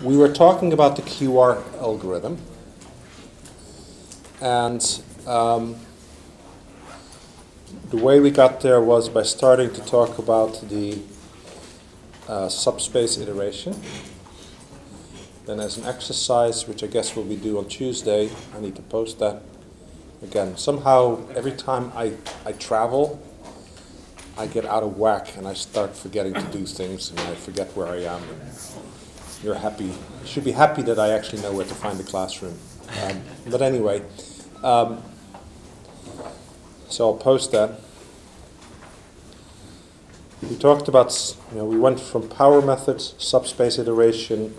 We were talking about the QR algorithm, and the way we got there was by starting to talk about the subspace iteration. Then as an exercise, which I guess will be due on Tuesday, I need to post that. Again, somehow every time I travel, I get out of whack and I start forgetting to do things and I forget where I am. You're happy. You should be happy that I actually know where to find the classroom. But anyway, so I'll post that. We talked about, we went from power methods, subspace iteration.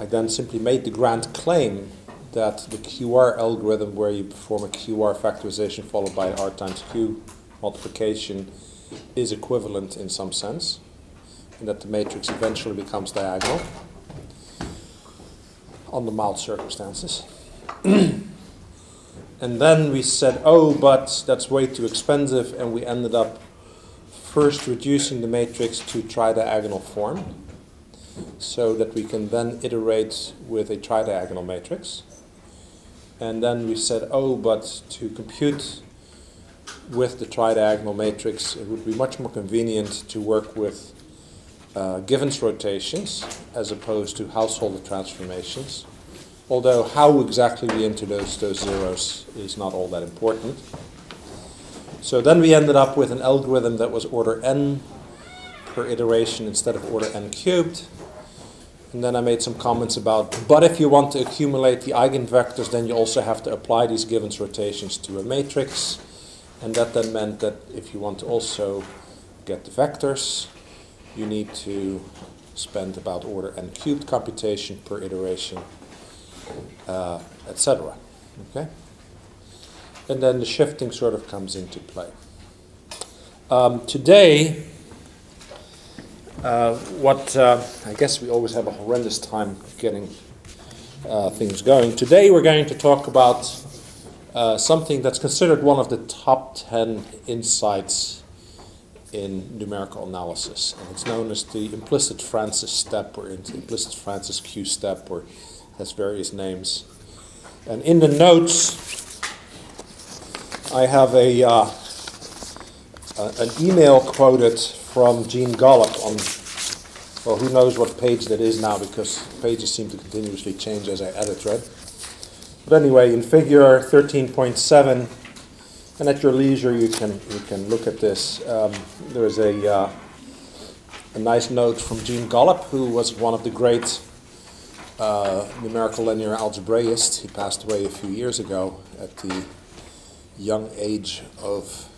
I then simply made the grand claim that the QR algorithm, where you perform a QR factorization followed by R times Q multiplication, is equivalent in some sense, and that the matrix eventually becomes diagonal under mild circumstances. And then we said, oh, but that's way too expensive, and we ended up first reducing the matrix to tridiagonal form so that we can then iterate with a tridiagonal matrix. And then we said, oh, but to compute with the tridiagonal matrix, it would be much more convenient to work with Givens rotations as opposed to Householder transformations. Although how exactly we introduce those zeros is not all that important. So then we ended up with an algorithm that was order n per iteration instead of order n cubed. And then I made some comments about, but if you want to accumulate the eigenvectors, then you also have to apply these Givens rotations to a matrix. And that then meant that if you want to also get the vectors, you need to spend about order n cubed computation per iteration, etc. Okay? And then the shifting sort of comes into play. Today, I guess we always have a horrendous time getting things going. Today we're going to talk about something that's considered one of the top 10 insights in numerical analysis. And it's known as the implicit Francis step, or implicit Francis Q step, or has various names. And in the notes, I have an email quoted from Gene Gollop on, well, who knows what page that is now, because pages seem to continuously change as I edit, right? But anyway, in figure 13.7, and at your leisure you can look at this. There's a nice note from Gene Gollop, who was one of the great numerical linear algebraists. He passed away a few years ago at the young age of,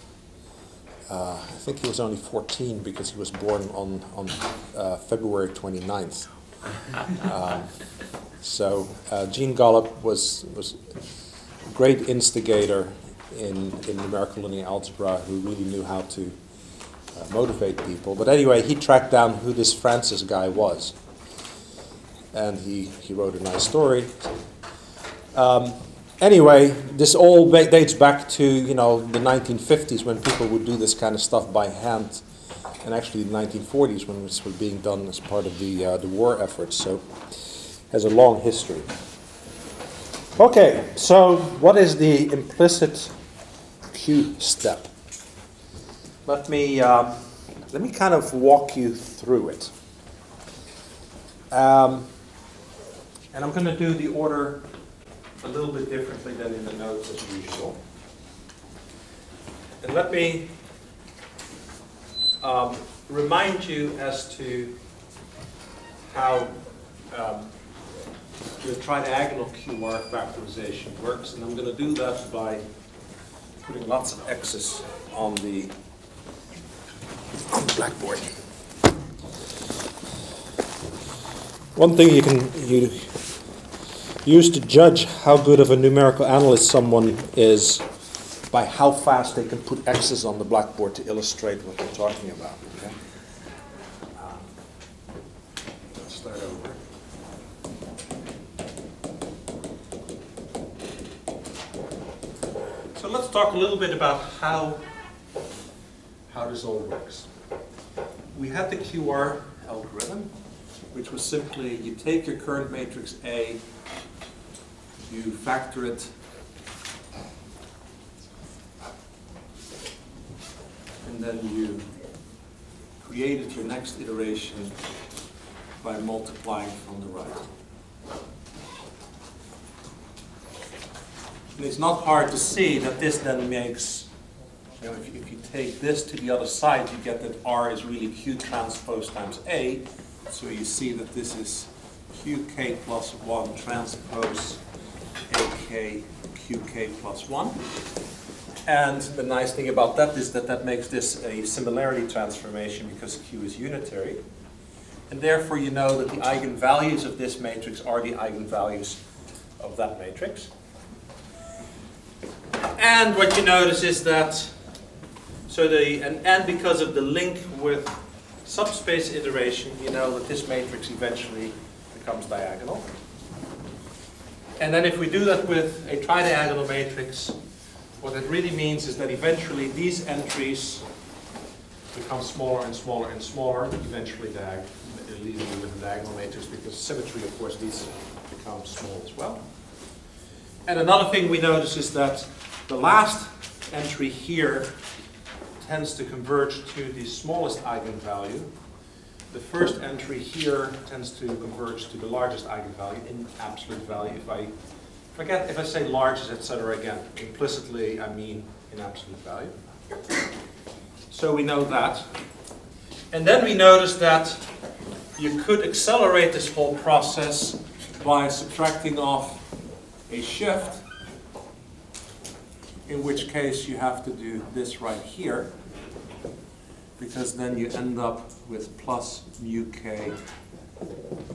I think he was only 14 because he was born on February 29th. So Gene Gollop was a great instigator in numerical linear algebra, who really knew how to motivate people. But anyway, he tracked down who this Francis guy was, and he wrote a nice story. Anyway, this all dates back to the 1950s, when people would do this kind of stuff by hand, and actually the 1940s when this was being done as part of the war efforts. So it has a long history. Okay, so what is the implicit Q step? Let me kind of walk you through it. And I'm going to do the order a little bit differently than in the notes as usual. And let me remind you as to how the tridiagonal QR factorization works, and I'm going to do that by putting lots of X's on the blackboard. One thing you use to judge how good of a numerical analyst someone is by how fast they can put X's on the blackboard to illustrate what they're talking about. Okay? Let's start over. So let's talk a little bit about how this all works. We had the QR algorithm, which was simply you take your current matrix A, you factor it, and then you created your next iteration by multiplying from the right. And it's not hard to see that this then makes, you know, if you take this to the other side, you get that R is really Q transpose times A. So you see that this is QK plus 1 transpose AK QK plus 1. And the nice thing about that is that that makes this a similarity transformation because Q is unitary. And therefore you know that the eigenvalues of this matrix are the eigenvalues of that matrix. And what you notice is that, so and because of the link with subspace iteration, you know that this matrix eventually becomes diagonal. And then if we do that with a tridiagonal matrix, what it really means is that eventually these entries become smaller and smaller and smaller, eventually leaving you with a diagonal matrix, because symmetry, of course, these become small as well. And another thing we notice is that the last entry here tends to converge to the smallest eigenvalue. The first entry here tends to converge to the largest eigenvalue in absolute value. If I say largest, etc. again, implicitly I mean in absolute value. So we know that. And then we notice that you could accelerate this whole process by subtracting off a shift, in which case you have to do this right here, because then you end up with plus mu k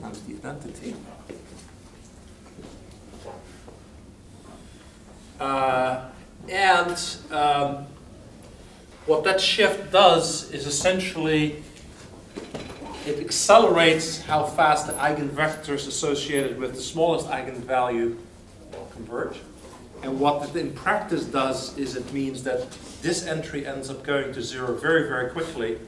times the identity. What that shift does is essentially it accelerates how fast the eigenvectors associated with the smallest eigenvalue converge. And what it in practice does is it means that this entry ends up going to 0 very, very quickly.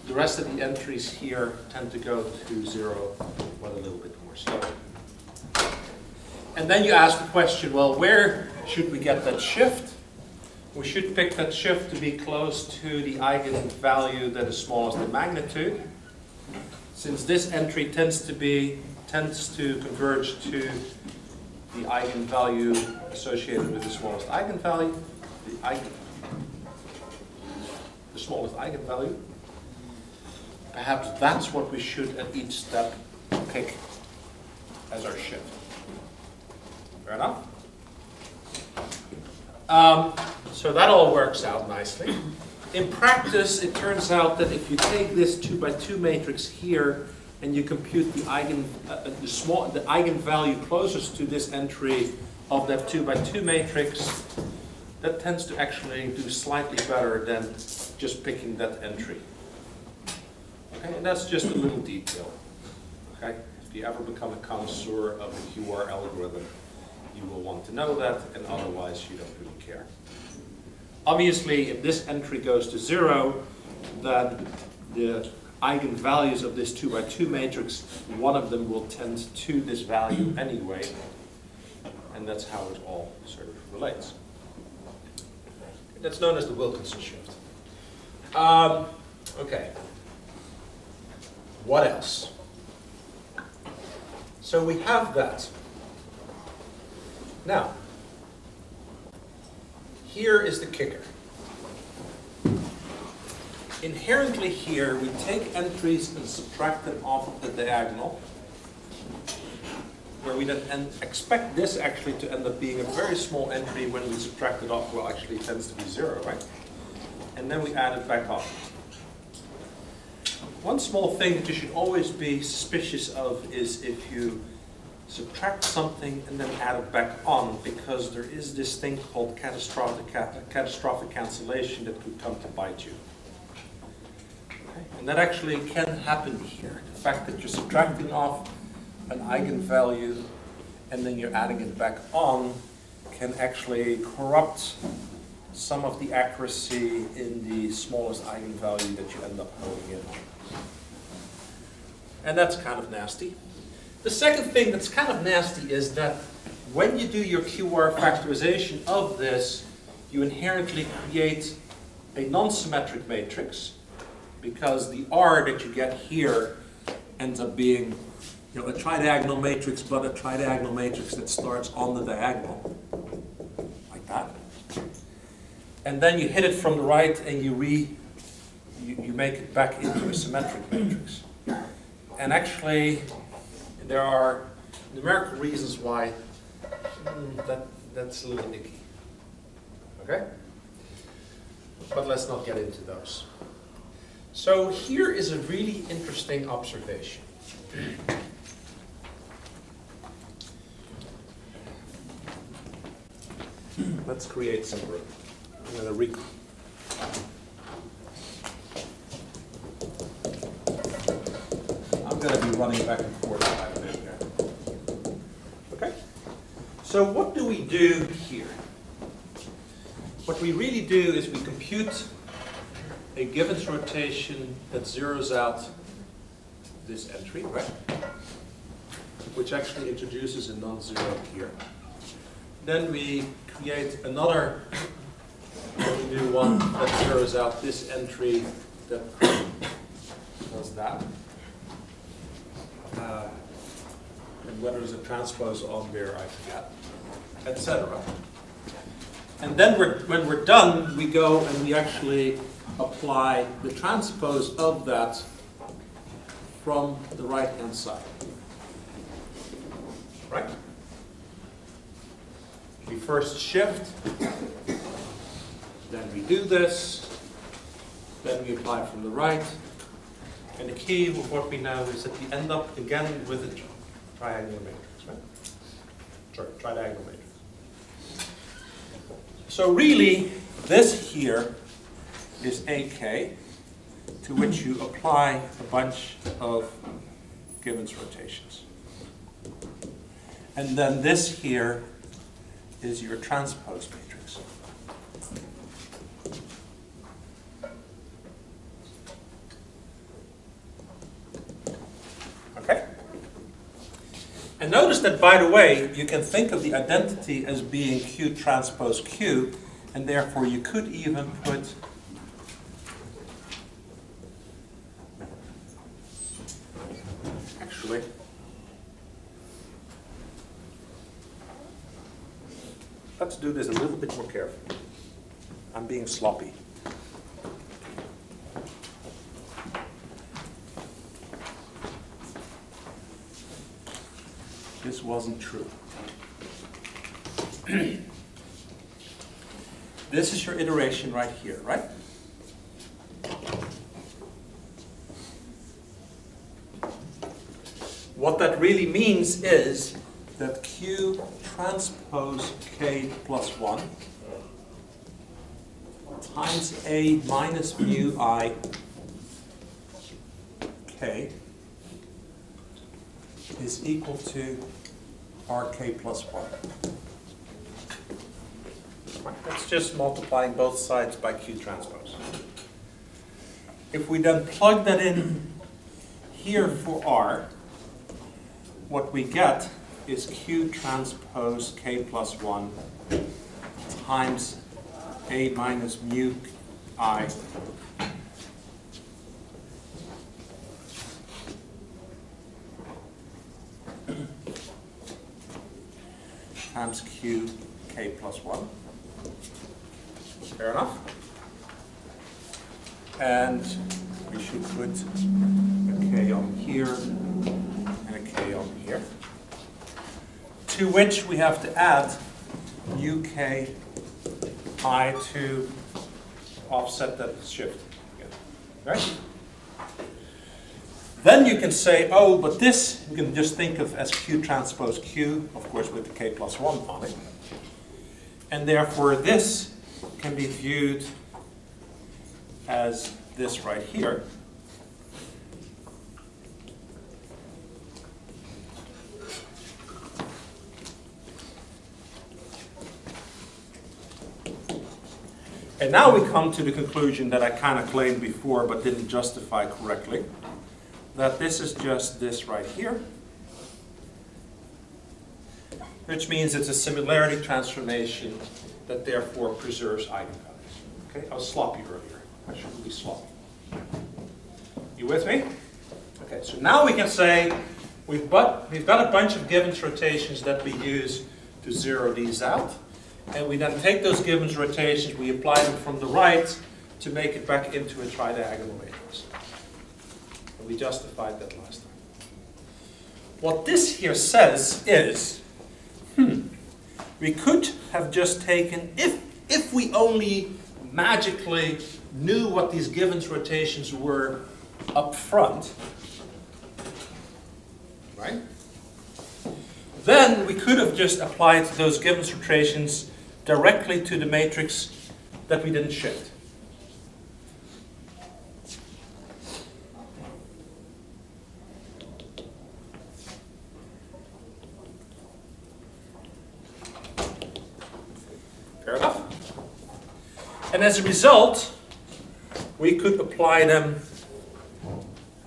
The rest of the entries here tend to go to 0, but a little bit more slowly. And then you ask the question, well, where should we get that shift? We should pick that shift to be close to the eigenvalue that is smallest in magnitude. Since this entry tends to converge to the eigenvalue associated with the smallest eigenvalue, the smallest eigenvalue, perhaps that's what we should at each step pick as our shift. Fair enough? So that all works out nicely. In practice, it turns out that if you take this 2x2 matrix here and you compute the eigenvalue closest to this entry of that 2x2 matrix, that tends to actually do slightly better than just picking that entry. Okay, and that's just a little detail. Okay, if you ever become a connoisseur of the QR algorithm, you will want to know that, and otherwise you don't really care. Obviously, if this entry goes to 0, then the eigenvalues of this 2x2 matrix, one of them will tend to this value anyway, and that's how it all sort of relates. That's known as the Wilkinson shift. Okay. What else? So we have that. Now, here is the kicker. Inherently here, we take entries and subtract them off of the diagonal, where we then expect this actually to end up being a very small entry when we subtract it off. Well, actually it tends to be 0, right? And then we add it back on. One small thing that you should always be suspicious of is if you subtract something and then add it back on, because there is this thing called catastrophic cancellation that could come to bite you. Okay? And that actually can happen here. The fact that you're subtracting off an eigenvalue and then you're adding it back on can actually corrupt some of the accuracy in the smallest eigenvalue that you end up holding in. And that's kind of nasty. The second thing that's kind of nasty is that when you do your QR factorization of this, you inherently create a non-symmetric matrix, because the R that you get here ends up being, you know, a tridiagonal matrix, but a tridiagonal matrix that starts on the diagonal, like that. And then you hit it from the right and you make it back into a symmetric matrix. And actually, there are numerical reasons why that's a little icky. Okay? But let's not get into those. So here is a really interesting observation. Let's create some room. I'm going to I'm going to be running back and forth quite a bit here. Okay? So what do we do here? What we really do is we compute a given rotation that zeroes out this entry, right? Which actually introduces a non-zero here. Then we create another, we do one that zeroes out this entry that does that. And whether there's a transpose on there, I forget, etc. And then when we're done, we go and we actually apply the transpose of that from the right-hand side. Right? We first shift, then we do this, then we apply from the right. And the key of what we know is that we end up again with a triangular matrix, right? Sorry, tridiagonal matrix. So really, this here is AK, to which you apply a bunch of Gibbons rotations. And then this here is your transpose matrix. Okay? And notice that, by the way, you can think of the identity as being Q transpose Q, and therefore you could even put actually let's do this a little bit more carefully. I'm being sloppy. This wasn't true. This is your iteration right here, right? What that really means is that Q transpose K plus 1 times A minus mu I K is equal to RK plus 1. That's just multiplying both sides by Q transpose. If we then plug that in here for R, what we get is Q transpose K plus 1 times A minus mu I times Q K plus 1. Fair enough. And we should put a K on here and a K on here. To which we have to add UK I to offset that shift. Right? Then you can say, oh, but this you can just think of as Q transpose Q, of course with the K plus 1 on it. And therefore this can be viewed as this right here. And now we come to the conclusion that I kind of claimed before but didn't justify correctly, that this is just this right here, which means it's a similarity transformation that therefore preserves eigenvalues. Okay, I was sloppy earlier. I shouldn't be sloppy. You with me? Okay, so now we can say we've got a bunch of Givens rotations that we use to zero these out. And we then take those Givens rotations, we apply them from the right to make it back into a tridiagonal matrix. And we justified that last time. What this here says is, we could have just taken, if we only magically knew what these Givens rotations were up front, right? Then we could have just applied those Givens rotations directly to the matrix that we didn't shift. Fair enough. And as a result, we could apply them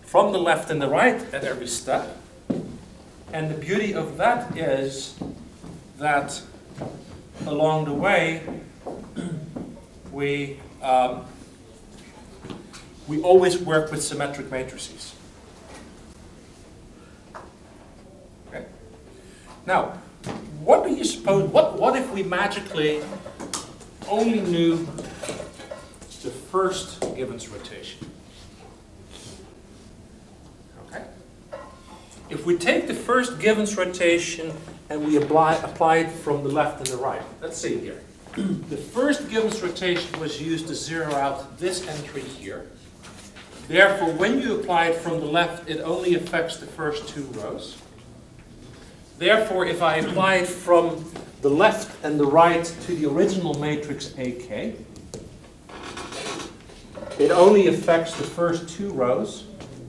from the left and the right at every step. And the beauty of that is that along the way, we always work with symmetric matrices. Okay. Now, what do you suppose? What if we magically only knew the first Givens rotation? Okay. If we take the first Givens rotation and we apply it from the left and the right. Let's see here. The first Givens rotation was used to zero out this entry here. Therefore, when you apply it from the left, it only affects the first two rows. Therefore, if I apply it from the left and the right to the original matrix AK, it only affects the first two rows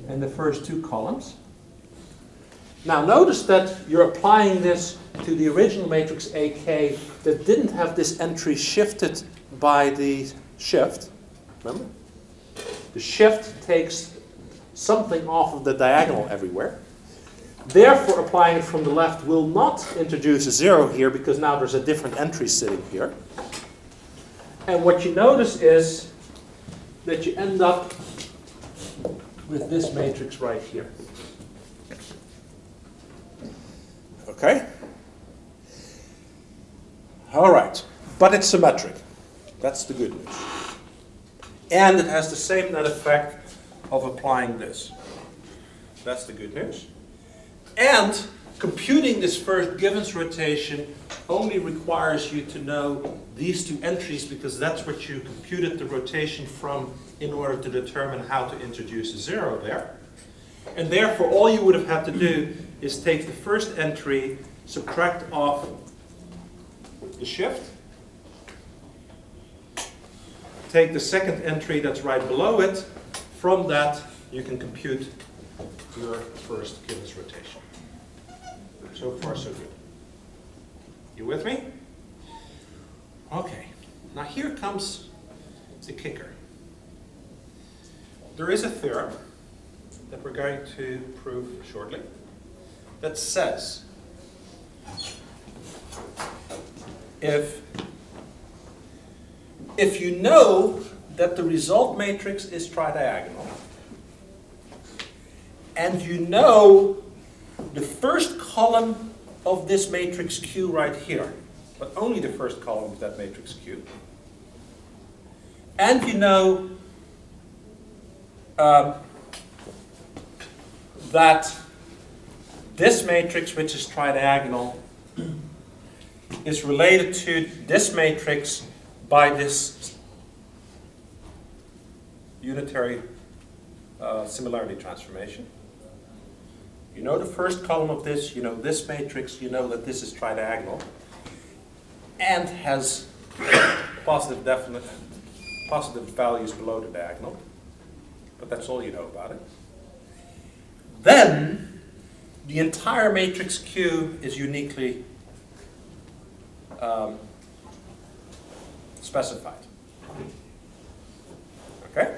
and the first two columns. Now notice that you're applying this to the original matrix AK that didn't have this entry shifted by the shift. Remember? The shift takes something off of the diagonal everywhere. Therefore, applying it from the left will not introduce a zero here because now there's a different entry sitting here. And what you notice is that you end up with this matrix right here. Okay? All right. But it's symmetric. That's the good news. And it has the same net effect of applying this. That's the good news. And computing this first Givens rotation only requires you to know these two entries because that's what you computed the rotation from in order to determine how to introduce a zero there. And therefore, all you would have had to do is take the first entry, subtract off the shift, take the second entry that's right below it. From that, you can compute your first Givens rotation. So far, so good. You with me? Okay. Now here comes the kicker. There is a theorem that we're going to prove shortly that says if you know that the result matrix is tridiagonal and you know the first column of this matrix Q right here, but only the first column of that matrix Q, and you know that this matrix, which is tridiagonal, is related to this matrix by this unitary similarity transformation. You know the first column of this, you know this matrix, you know that this is tridiagonal, and has positive values below the diagonal, but that's all you know about it. Then, the entire matrix Q is uniquely specified. Okay?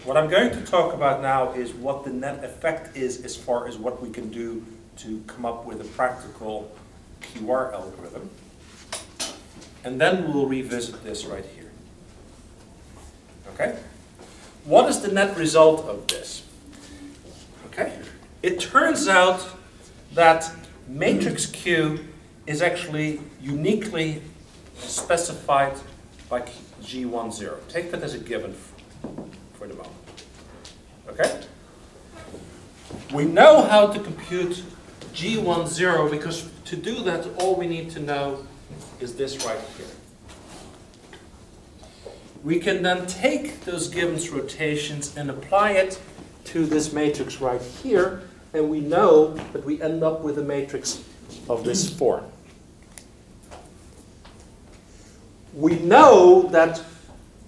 What I'm going to talk about now is what the net effect is as far as what we can do to come up with a practical QR algorithm. And then we'll revisit this right here. Okay? What is the net result of this? Okay? It turns out that matrix Q is actually uniquely specified by G10. Take that as a given for the moment. Okay? We know how to compute G10 because to do that all we need to know is this right here. We can then take those given rotations and apply it to this matrix right here, and we know that we end up with a matrix of this form. We know that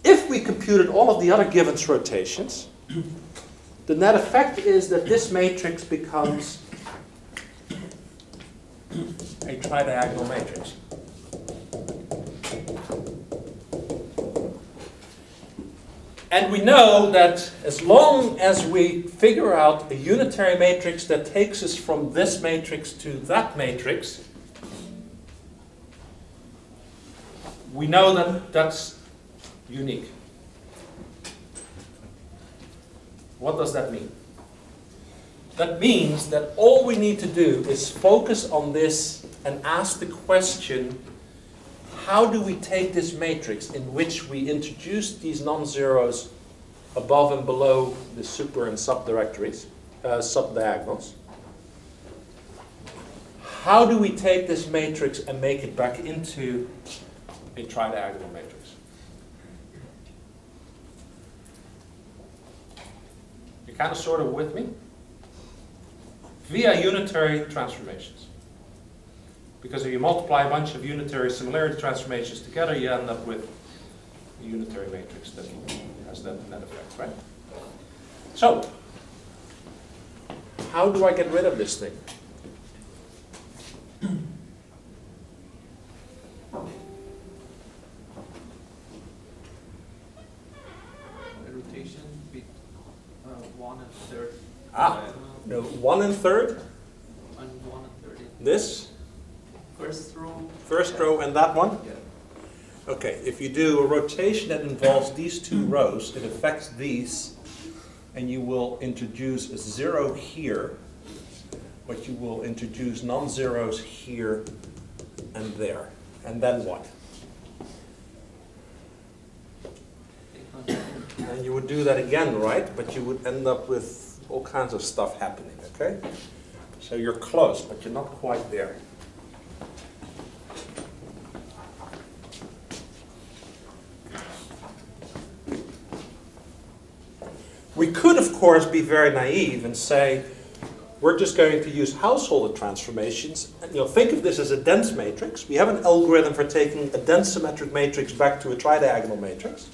if we computed all of the other given rotations, the net effect is that this matrix becomes a tridiagonal matrix. And we know that as long as we figure out a unitary matrix that takes us from this matrix to that matrix, we know that that's unique. What does that mean? That means that all we need to do is focus on this and ask the question, how do we take this matrix in which we introduce these non-zeros above and below the super and subdirectories, subdiagonals? How do we take this matrix and make it back into a tridiagonal matrix? You kind of sort of with me? Via unitary transformations. Because if you multiply a bunch of unitary similarity transformations together, you end up with a unitary matrix that has that net effect, right? So, how do I get rid of this thing? Rotation with 1 1/3. No, 1 1/3. And 1 1/30. This? First row. First row and that one? Yeah. Okay, if you do a rotation that involves these two rows, it affects these, and you will introduce a 0 here, but you will introduce non-zeros here and there. And then what? And you would do that again, right? But you would end up with all kinds of stuff happening, okay? So you're close, but you're not quite there. We could, of course, be very naive and say, we're just going to use householder transformations. And, think of this as a dense matrix. We have an algorithm for taking a dense symmetric matrix back to a tridiagonal matrix.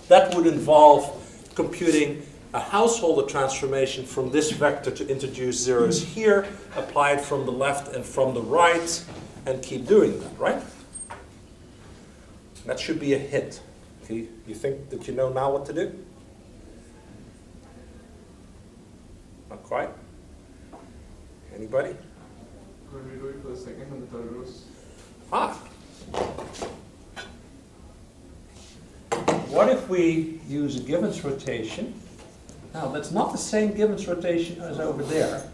That would involve computing a householder transformation from this vector to introduce zeros here, apply it from the left and from the right, and keep doing that, right? That should be a hit. Okay? You think that you know now what to do? Not quite. Anybody? Could we do it for the second and the third rows? What if we use a Gibbons rotation? Now, that's not the same Gibbons rotation as over there.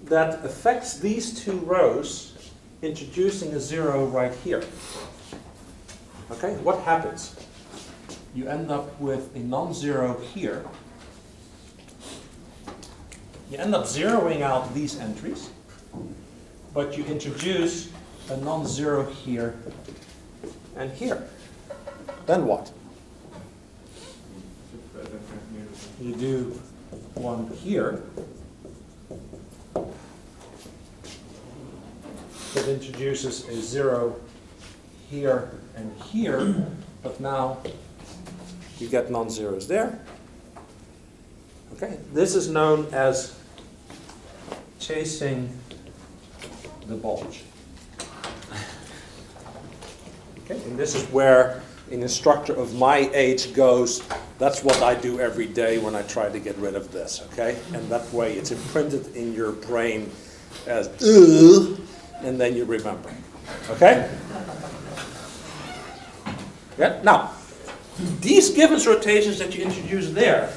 That affects these two rows, introducing a 0 right here. Okay, what happens? You end up with a non-zero here. You end up zeroing out these entries, but you introduce a non-zero here and here. Then what? You do one here that introduces a 0 here and here, but now you get non-zeros there. Okay, this is known as chasing the bulge. Okay, and this is where an instructor of my age goes That's what I do every day when I try to get rid of this, okay? And that way it's imprinted in your brain as, and then you remember, okay? Yeah? Now, these Gibbons rotations that you introduce there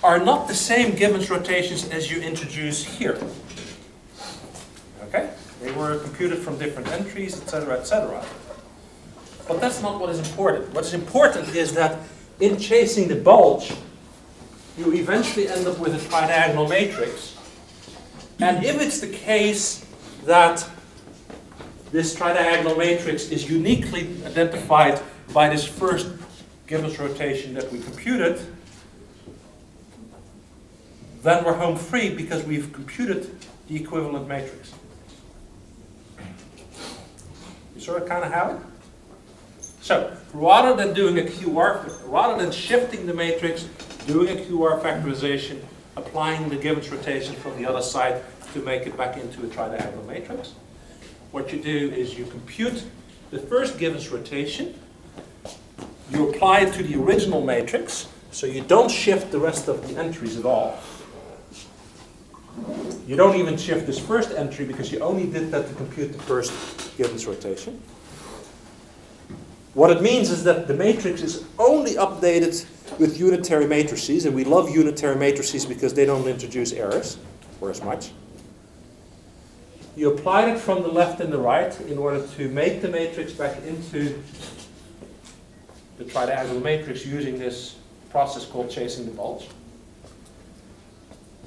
are not the same Gibbons rotations as you introduce here. Okay? They were computed from different entries, etc., etc. But that's not what is important. What is important is that in chasing the bulge, you eventually end up with a tridiagonal matrix. And if it's the case that this tridiagonal matrix is uniquely identified by this first Gibbons rotation that we computed, then we're home free because we've computed the equivalent matrix. You sort of kind of have it? So, rather than doing a rather than shifting the matrix, doing a QR factorization, applying the Gibbons rotation from the other side to make it back into a tridiagonal matrix, what you do is you compute the first Gibbons rotation, you apply it to the original matrix, so you don't shift the rest of the entries at all. You don't even shift this first entry because you only did that to compute the first Gibbons rotation. What it means is that the matrix is only updated with unitary matrices, and we love unitary matrices because they don't introduce errors, or as much. You applied it from the left and the right in order to make the matrix back into the tridiagonal matrix using this process called chasing the bulge.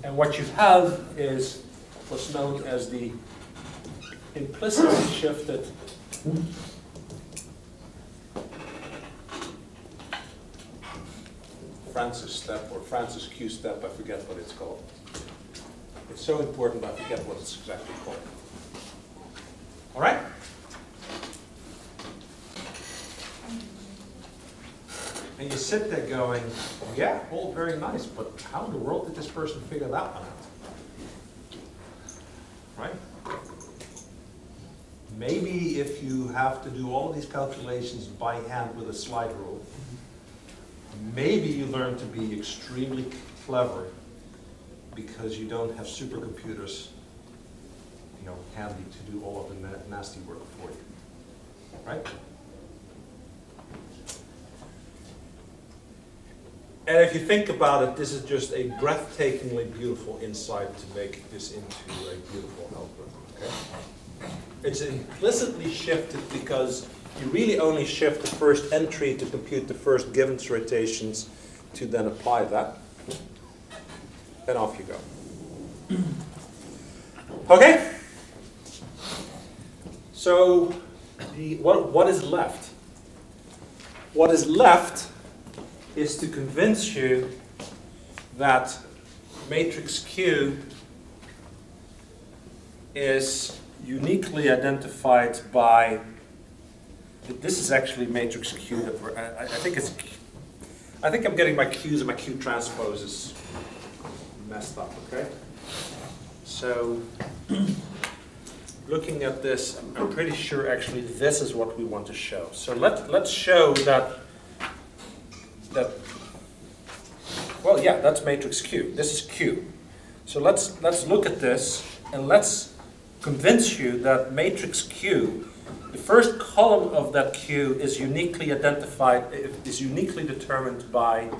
And what you have is what's known as the implicitly shifted Francis step or Francis Q step, I forget what it's called. It's so important I forget what it's exactly called. All right? And you sit there going, yeah, all very nice, but how in the world did this person figure that one out? Right? Maybe if you have to do all of these calculations by hand with a slide rule, maybe you learn to be extremely clever because you don't have supercomputers, you know, handy to do all of the nasty work for you, right? And if you think about it, this is just a breathtakingly beautiful insight to make this into a beautiful algorithm, okay? It's implicitly shifted because you really only shift the first entry to compute the first Gibbons rotations to then apply that. And off you go. Okay? So, what is left? What is left is to convince you that matrix Q is uniquely identified by, this is actually matrix Q that we're, I think I'm getting my Q's and my QTransposes messed up, okay? So, looking at this, I'm pretty sure actually this is what we want to show. So let's show that, well, yeah, that's matrix Q. This is Q. So let's look at this and let's convince you that matrix Q, the first column of that Q is uniquely identified, is uniquely determined by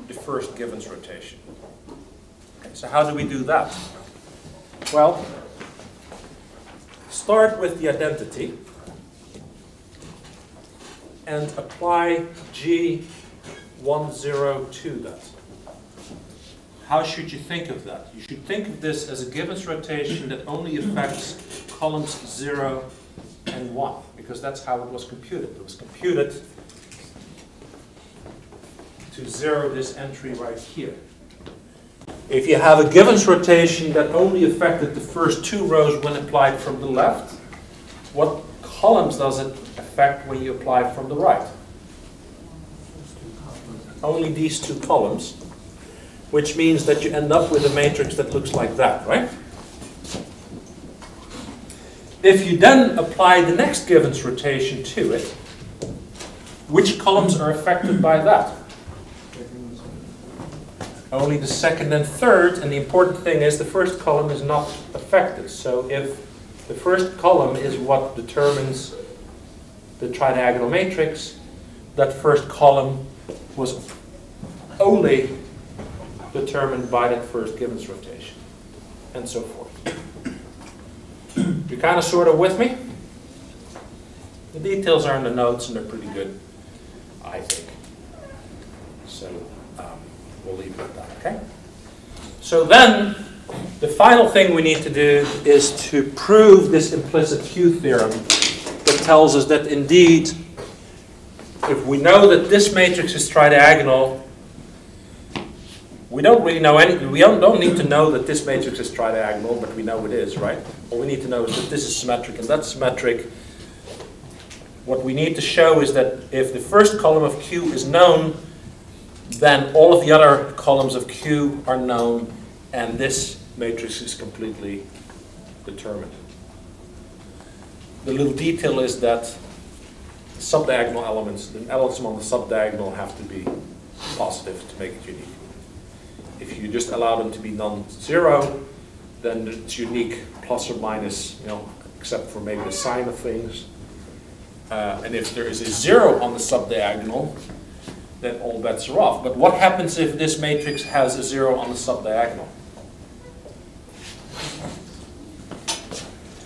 the first Gibbons rotation. Okay, so how do we do that? Well, start with the identity and apply G10 to that. How should you think of that? You should think of this as a Gibbons rotation that only affects columns 0 and 1, because that's how it was computed. It was computed to 0 this entry right here. If you have a Gibbons rotation that only affected the first 2 rows when applied from the left, what columns does it affect when you apply from the right? Only these 2 columns, which means that you end up with a matrix that looks like that, right? If you then apply the next Gibbons rotation to it, which columns are affected by that? only the second and third, and the important thing is the first column is not affected. So if the first column is what determines the tridiagonal matrix, that first column was only determined by that first Gibbons rotation, and so forth. You're kind of sort of with me? The details are in the notes, and they're pretty good, I think. So we'll leave it at that, okay? So then, the final thing we need to do is to prove this implicit few theorem that tells us that indeed, if we know that this matrix is tridiagonal, we don't really know anything. We don't need to know that this matrix is tridiagonal, but we know it is, right? All we need to know is that this is symmetric and that's symmetric. What we need to show is that if the first column of Q is known, then all of the other columns of Q are known, and this matrix is completely determined. The little detail is that subdiagonal elements, the elements on the subdiagonal have to be positive to make it unique. If you just allow them to be non-zero, then it's unique plus or minus, except for maybe the sign of things. And if there is a 0 on the subdiagonal, then all bets are off. But what happens if this matrix has a 0 on the subdiagonal?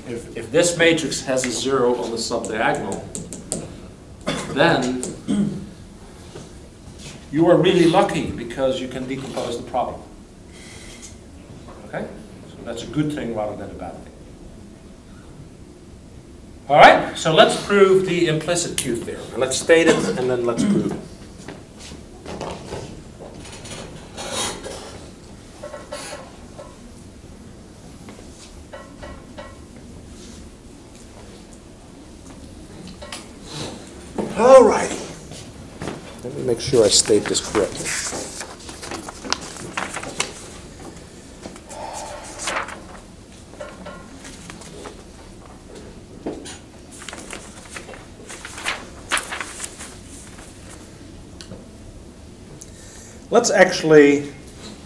If this matrix has a 0 on the subdiagonal, then you are really lucky because you can decompose the problem. Okay? So that's a good thing rather than a bad thing. All right, so let's prove the implicit Q theorem. And let's state it and then let's prove it. All right. Let me make sure I state this correctly. Let's actually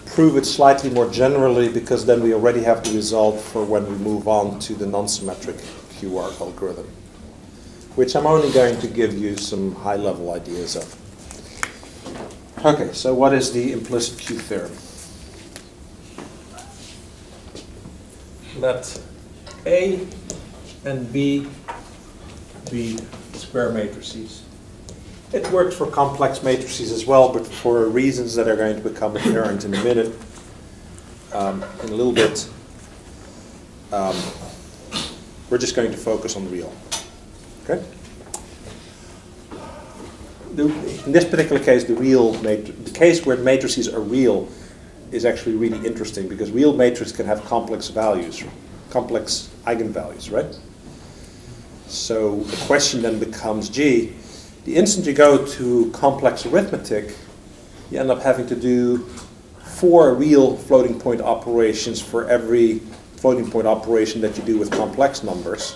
prove it slightly more generally, because then we already have the result for when we move on to the non-symmetric QR algorithm, which I'm only going to give you some high-level ideas of. Okay, so what is the implicit Q theorem? Let A and B be square matrices. It works for complex matrices as well, but for reasons that are going to become apparent in a minute, in a little bit, we're just going to focus on real. Okay? In this particular case, the case where matrices are real is actually really interesting, because real matrices can have complex values, complex eigenvalues, right? So the question then becomes, gee, the instant you go to complex arithmetic, you end up having to do 4 real floating point operations for every floating point operation that you do with complex numbers.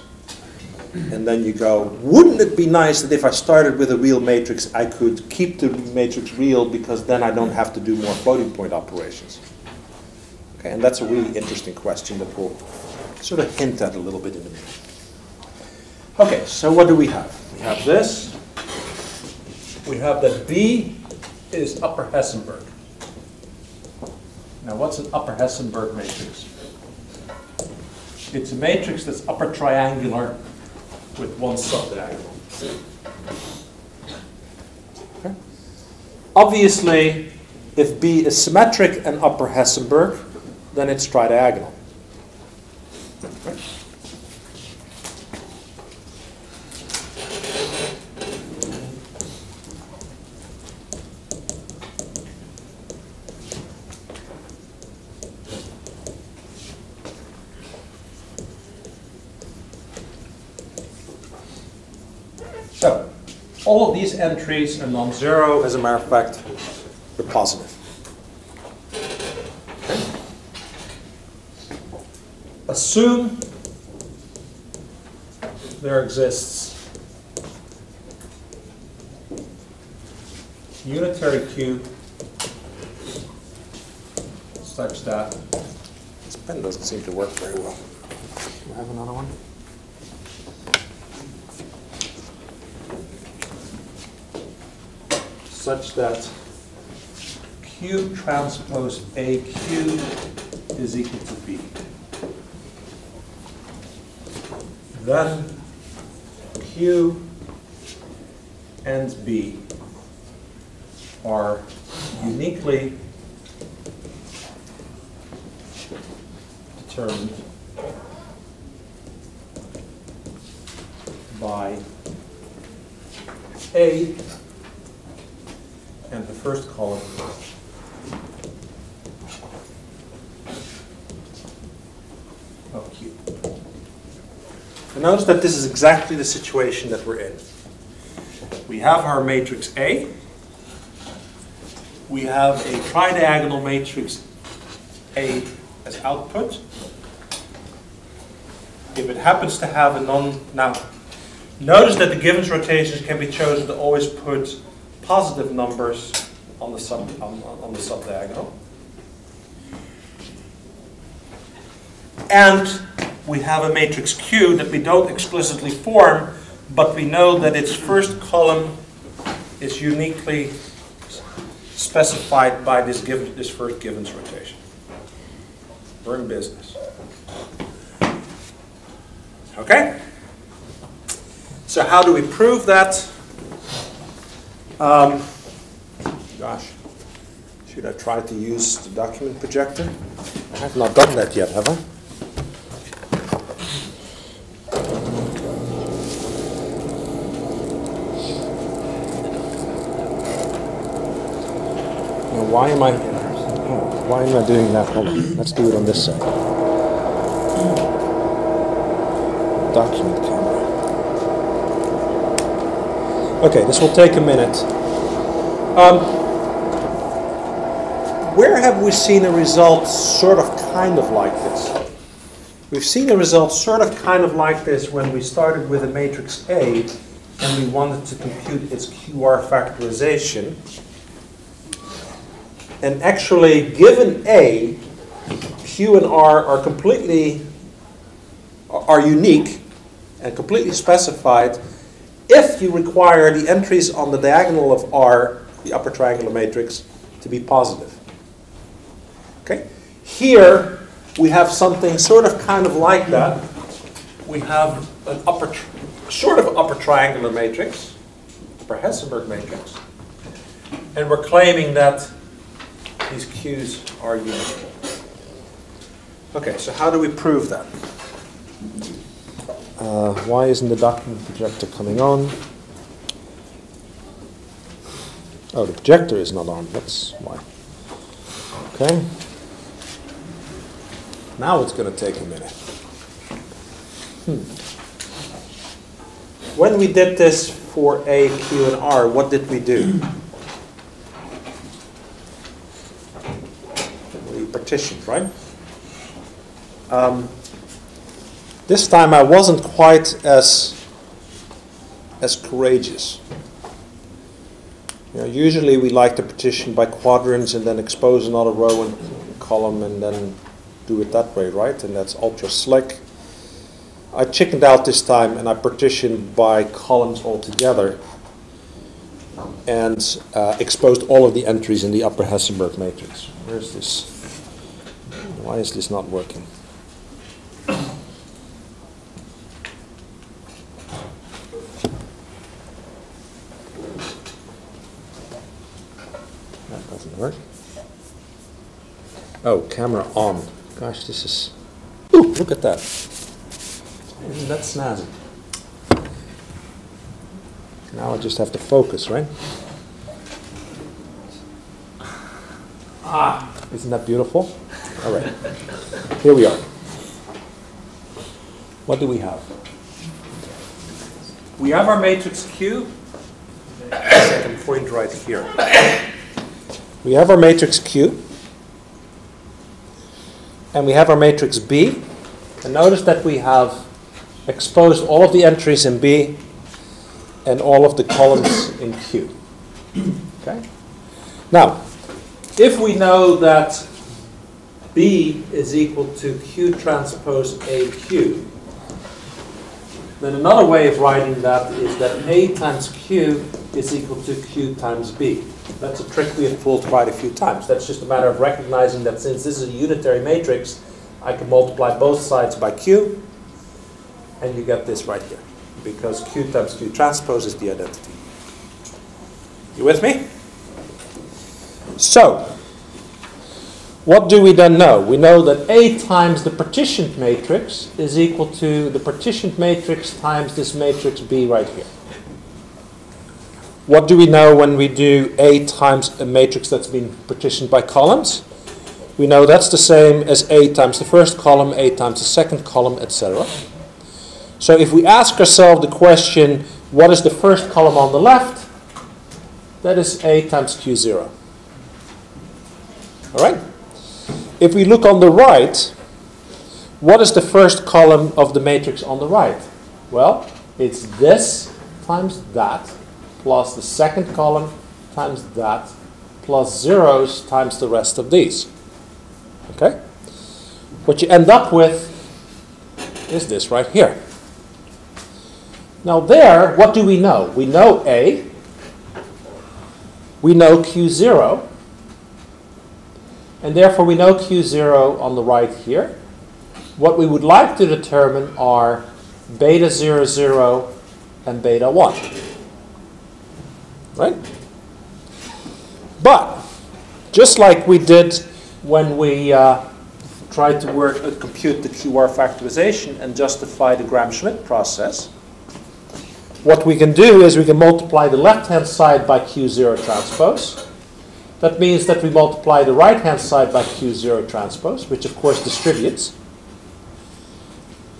And then you go, wouldn't it be nice that if I started with a real matrix, I could keep the matrix real, because then I don't have to do more floating point operations? Okay, and that's a really interesting question that we'll sort of hint at a little bit in a minute. Okay, so what do we have? We have this. We have that B is upper Hessenberg. Now, what's an upper Hessenberg matrix? It's a matrix that's upper triangular with one subdiagonal. Okay. Obviously, if B is symmetric and upper Hessenberg, then it's tridiagonal. Okay. So, all of these entries are non-zero. As a matter of fact, they're positive. Okay. Assume there exists unitary Q such that this pen doesn't seem to work very well. Do I have another one? Such that Q transpose AQ is equal to B. Then Q and B are uniquely determined by A and the first column of Q. And notice that this is exactly the situation that we're in. We have our matrix A. We have a tridiagonal matrix A as output. If it happens to have a now, notice that the Givens rotations can be chosen to always put positive numbers on the subdiagonal. And we have a matrix Q that we don't explicitly form, but we know that its first column is uniquely specified by this first Givens rotation. We're in business. Okay? So how do we prove that? Gosh, should I try to use the document projector? I have not done that yet, have I? Why am I doing that? Hold on. Let's do it on this side. Document camera. Okay, this will take a minute. Where have we seen a result sort of kind of like this? We've seen a result sort of kind of like this when we started with a matrix A and we wanted to compute its QR factorization. And actually, given A, Q and R are unique and completely specified if you require the entries on the diagonal of R, the upper triangular matrix, to be positive. Okay? Here, we have something sort of kind of like that. We have an sort of upper triangular matrix, upper Hessenberg matrix, and we're claiming that these Q's are unique. Okay, so how do we prove that? Why isn't the document projector coming on? Oh, the projector is not on, that's why. Okay. Now it's going to take a minute. When we did this for A, Q, and R, what did we do? Partitioned, right? This time I wasn't quite as courageous. You know, usually we like to partition by quadrants and then expose another row and column and then do it that way, right? And that's ultra slick. I chickened out this time and I partitioned by columns altogether and exposed all of the entries in the upper Hessenberg matrix. Where's this? Why is this not working? That doesn't work. Oh, camera on. Gosh, this is... Ooh, look at that. Isn't that snazzy? Now I just have to focus, right? Ah, isn't that beautiful? All right, here we are. What do we have? We have our matrix Q. I can point right here. We have our matrix Q. And we have our matrix B. And notice that we have exposed all of the entries in B and all of the columns in Q. Okay? Now, if we know that B is equal to Q transpose AQ, then another way of writing that is that A times Q is equal to Q times B. That's a trick we have pulled quite a few times. That's just a matter of recognizing that since this is a unitary matrix, I can multiply both sides by Q, and you get this right here, because Q times Q transpose is the identity. You with me? So, what do we then know? We know that A times the partitioned matrix is equal to the partitioned matrix times this matrix B right here. What do we know when we do A times a matrix that's been partitioned by columns? We know that's the same as A times the first column, A times the second column, etc. So if we ask ourselves the question, what is the first column on the left? That is A times Q0. All right? If we look on the right, what is the first column of the matrix on the right? Well, it's this times that, plus the second column times that, plus zeros times the rest of these. Okay? What you end up with is this right here. Now there, what do we know? We know A, we know Q0, and therefore we know Q0 on the right here. What we would like to determine are beta 0, 0 and beta 1. Right? But, just like we did when we tried to compute the QR factorization and justify the Gram-Schmidt process, what we can do is we can multiply the left-hand side by Q0 transpose. That means that we multiply the right-hand side by Q0 transpose, which of course distributes.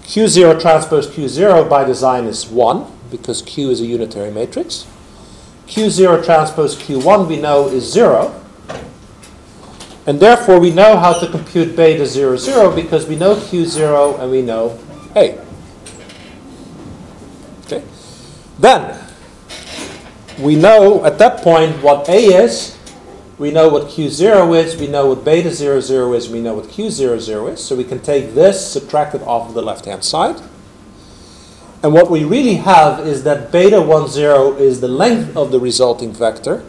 Q0 transpose Q0 by design is 1, because Q is a unitary matrix. Q0 transpose Q1 we know is 0. And therefore we know how to compute beta 0, 0 because we know Q0 and we know A. Okay. Then, we know at that point what A is, we know what Q0 is, we know what beta 0, 0 is, we know what Q0, 0 is. So we can take this, subtract it off of the left-hand side. And what we really have is that beta 1, 0 is the length of the resulting vector,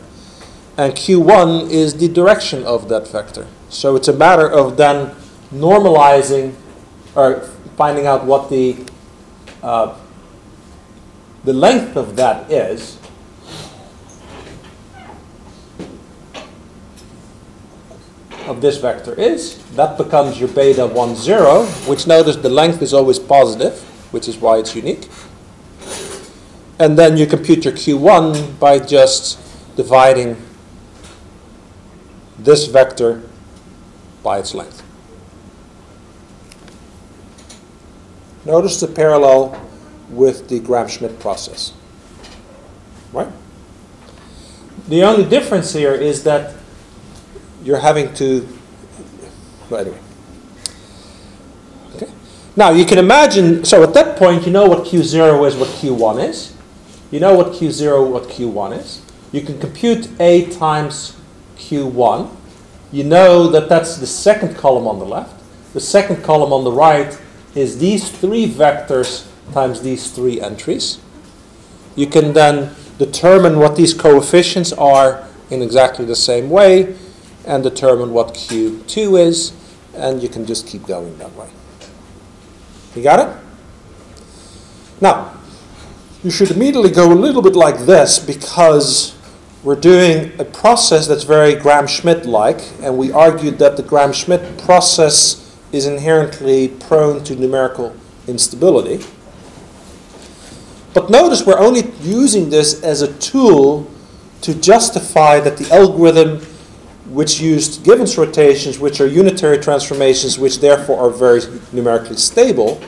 and Q1 is the direction of that vector. So it's a matter of then normalizing, or finding out what the length of that is. Of this vector is. That becomes your beta 1, 0, which notice the length is always positive, which is why it's unique. And then you compute your Q1 by just dividing this vector by its length. Notice the parallel with the Gram-Schmidt process. Right? The only difference here is that you're having to, well, anyway. Okay. Now you can imagine, so at that point you know what Q0 is, what Q1 is. You know what Q0, what Q1 is. You can compute A times Q1. You know that that's the second column on the left. The second column on the right is these three vectors times these three entries. You can then determine what these coefficients are in exactly the same way and determine what Q2 is, and you can just keep going that way. You got it? Now, you should immediately go a little bit like this because we're doing a process that's very Gram-Schmidt-like, and we argued that the Gram-Schmidt process is inherently prone to numerical instability. But notice we're only using this as a tool to justify that the algorithm which used Gibbons rotations, which are unitary transformations, which therefore are very numerically stable,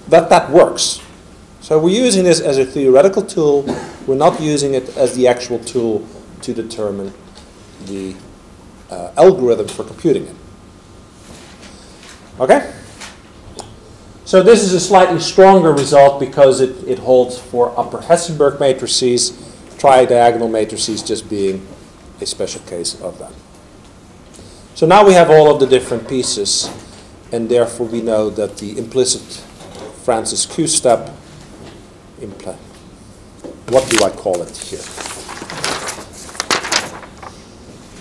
that works. So we're using this as a theoretical tool. We're not using it as the actual tool to determine the algorithm for computing it. Okay? So this is a slightly stronger result because it holds for upper Hessenberg matrices, tridiagonal matrices just being a special case of that. So now we have all of the different pieces, and therefore we know that the implicit Francis Q step, what do I call it here?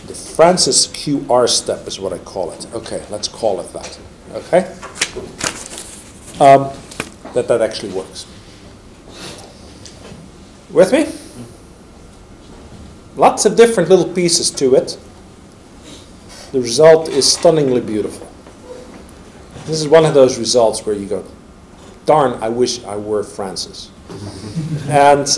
The Francis QR step is what I call it. Okay, let's call it that. Okay? That actually works. With me? Lots of different little pieces to it. The result is stunningly beautiful. This is one of those results where you go, darn, I wish I were Francis. And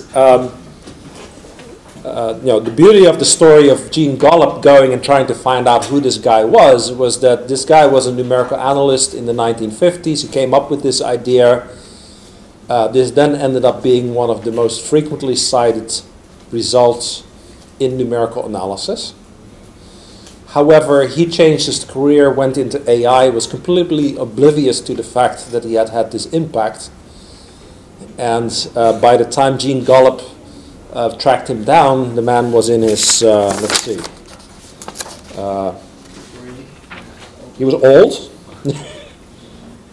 the beauty of the story of Gene Gollop going and trying to find out who this guy was that this guy was a numerical analyst in the 1950s. He came up with this idea. This then ended up being one of the most frequently cited results in numerical analysis. However, he changed his career, went into AI, was completely oblivious to the fact that he had this impact. And by the time Gene Gollop tracked him down, the man was in his, let's see, he was old.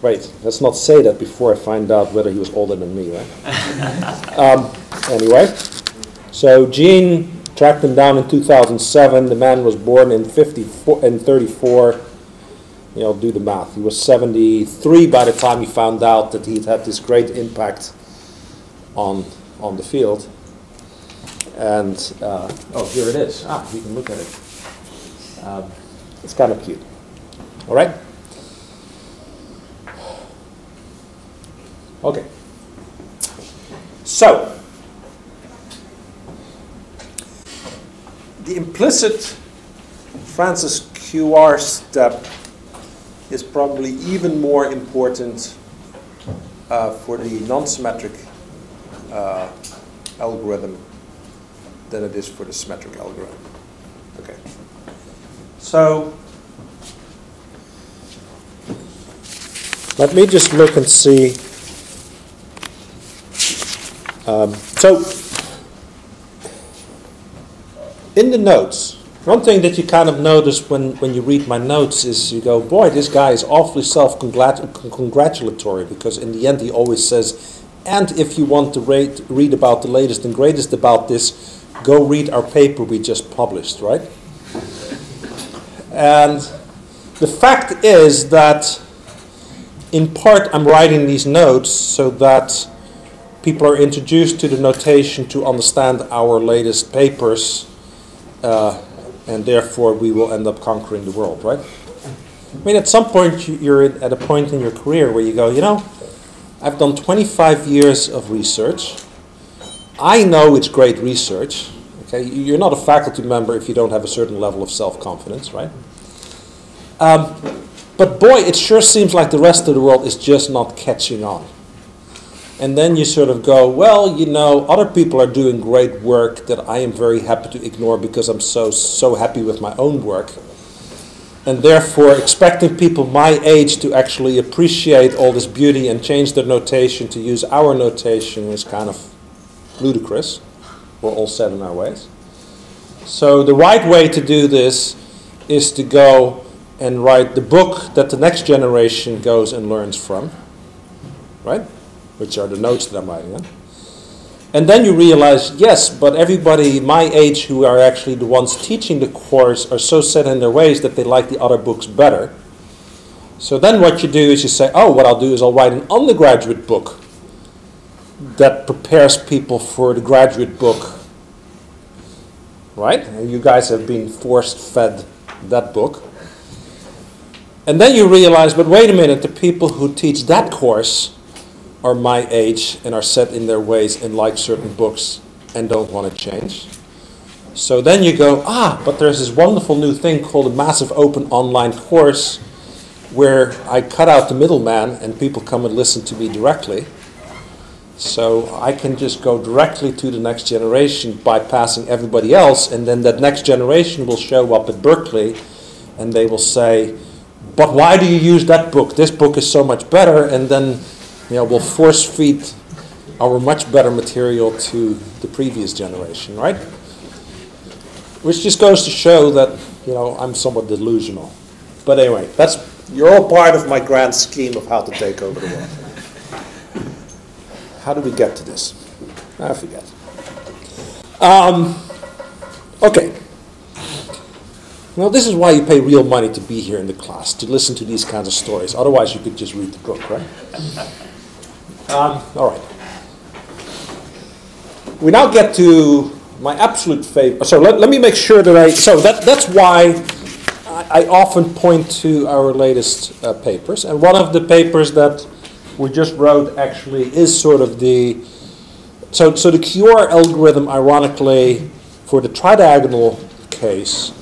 Wait, let's not say that before I find out whether he was older than me, right? Anyway, so Gene tracked him down in 2007. The man was born in 34. Do the math. He was 73 by the time he found out that he'd had this great impact on the field. And here it is. You can look at it. It's kind of cute. All right. Okay. So, the implicit Francis QR step is probably even more important for the non-symmetric algorithm than it is for the symmetric algorithm. Okay. So, let me just look and see. So, in the notes, one thing that you kind of notice when you read my notes is you go, boy, this guy is awfully self-congratulatory, because in the end he always says, and if you want to read about the latest and greatest about this, go read our paper we just published, right? And the fact is that in part I'm writing these notes so that people are introduced to the notation to understand our latest papers, and therefore we will end up conquering the world, right? I mean, at some point you're at a point in your career where you go, I've done 25 years of research. I know it's great research. Okay, you're not a faculty member if you don't have a certain level of self-confidence, right? But boy, it sure seems like the rest of the world is just not catching on. And then you sort of go, well, other people are doing great work that I am very happy to ignore because I'm so happy with my own work. And therefore, expecting people my age to actually appreciate all this beauty and change their notation to use our notation is kind of ludicrous. We're all set in our ways. So the right way to do this is to go and write the book that the next generation goes and learns from, right? Which are the notes that I'm writing on. And then you realize, yes, but everybody my age who are actually the ones teaching the course are so set in their ways that they like the other books better. So then what you do is you say, what I'll do is I'll write an undergraduate book that prepares people for the graduate book. Right? And you guys have been force-fed that book. And then you realize, but wait a minute, the people who teach that course are my age and are set in their ways and like certain books and don't want to change. So then you go, but there's this wonderful new thing called a massive open online course where I cut out the middleman and people come and listen to me directly. So I can just go directly to the next generation bypassing everybody else, and then that next generation will show up at Berkeley and they will say, but why do you use that book? This book is so much better, and then we'll force feed our much better material to the previous generation, right? Which just goes to show that, I'm somewhat delusional. But anyway, you're all part of my grand scheme of how to take over the world. How do we get to this? I forget. Okay. Well, this is why you pay real money to be here in the class, to listen to these kinds of stories. Otherwise, you could just read the book, right? All right. We now get to my absolute favorite. So let me make sure that that's why I often point to our latest papers. And one of the papers that we just wrote actually is sort of the... So the QR algorithm, ironically, for the tridiagonal case,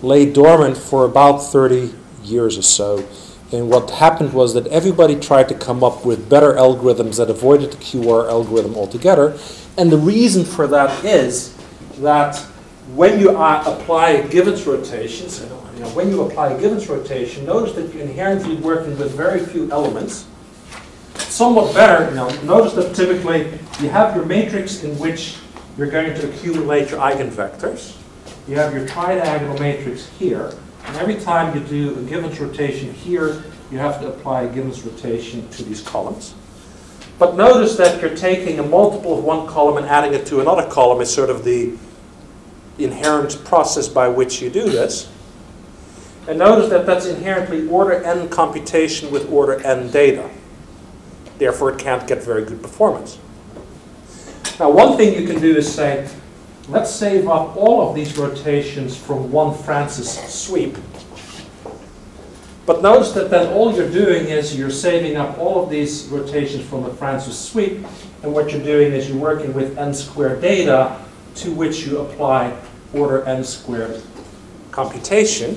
lay dormant for about 30 years or so. And what happened was that everybody tried to come up with better algorithms that avoided the QR algorithm altogether. And the reason for that is that when you apply Givens rotations, when you apply a Givens rotation, notice that you're inherently working with very few elements. Somewhat better, notice that typically you have your matrix in which you're going to accumulate your eigenvectors. You have your tridiagonal matrix here, and every time you do a Givens rotation here, you have to apply a Givens rotation to these columns. But notice that you're taking a multiple of one column and adding it to another column is sort of the inherent process by which you do this. And notice that that's inherently order n computation with order n data. Therefore, it can't get very good performance. Now, one thing you can do is say, let's save up all of these rotations from one Francis sweep. But notice that then all you're doing is you're saving up all of these rotations from the Francis sweep, and what you're doing is you're working with n squared data to which you apply order n squared computation.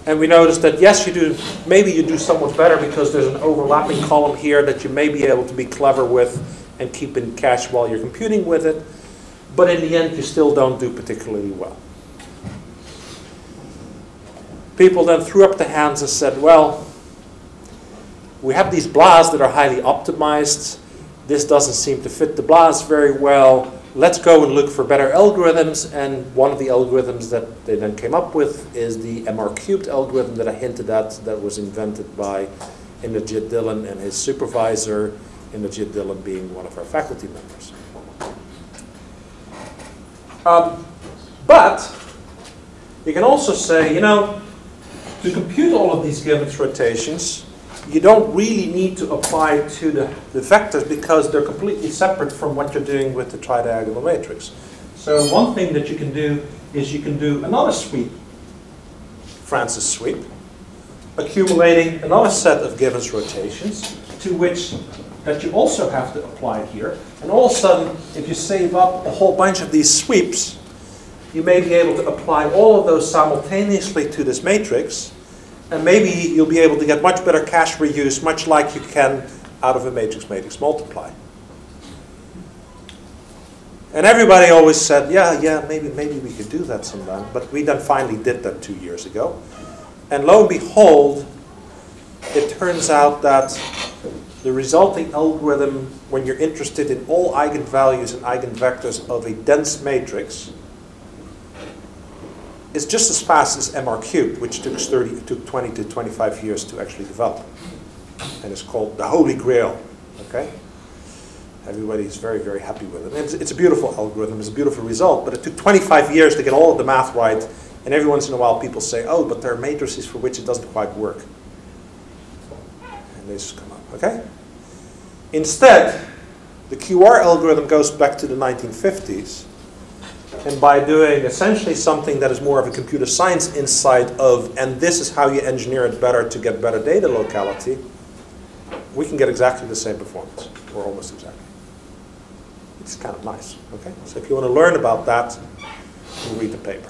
And we notice that yes, maybe you do somewhat better because there's an overlapping column here that you may be able to be clever with and keep in cache while you're computing with it. But in the end, you still don't do particularly well. People then threw up their hands and said, well, we have these BLAs that are highly optimized. This doesn't seem to fit the BLAs very well. Let's go and look for better algorithms. And one of the algorithms that they then came up with is the MR-cubed algorithm that I hinted at that was invented by Inderjit Dhillon and his supervisor, Inderjit Dhillon being one of our faculty members. But you can also say, to compute all of these Givens rotations, you don't really need to apply to the vectors because they're completely separate from what you're doing with the tridiagonal matrix. So one thing that you can do is you can do another sweep, Francis sweep, accumulating another set of Givens rotations to which that you also have to apply here. And all of a sudden, if you save up a whole bunch of these sweeps, you may be able to apply all of those simultaneously to this matrix, and maybe you'll be able to get much better cache reuse, much like you can out of a matrix-matrix multiply. And everybody always said, yeah, maybe we could do that sometime. But we then finally did that 2 years ago. And lo and behold, it turns out that the resulting algorithm, when you're interested in all eigenvalues and eigenvectors of a dense matrix, is just as fast as MR-cubed, which took 20 to 25 years to actually develop. And it's called the Holy Grail. Okay? Everybody is very, very happy with it. And it's a beautiful algorithm, it's a beautiful result, but it took 25 years to get all of the math right, and every once in a while people say, oh, but there are matrices for which it doesn't quite work. And they just come up, okay? Instead, the QR algorithm goes back to the 1950s, and by doing essentially something that is more of a computer science insight of, and this is how you engineer it better to get better data locality, we can get exactly the same performance, or almost exactly. It's kind of nice, okay? So if you want to learn about that, you read the paper.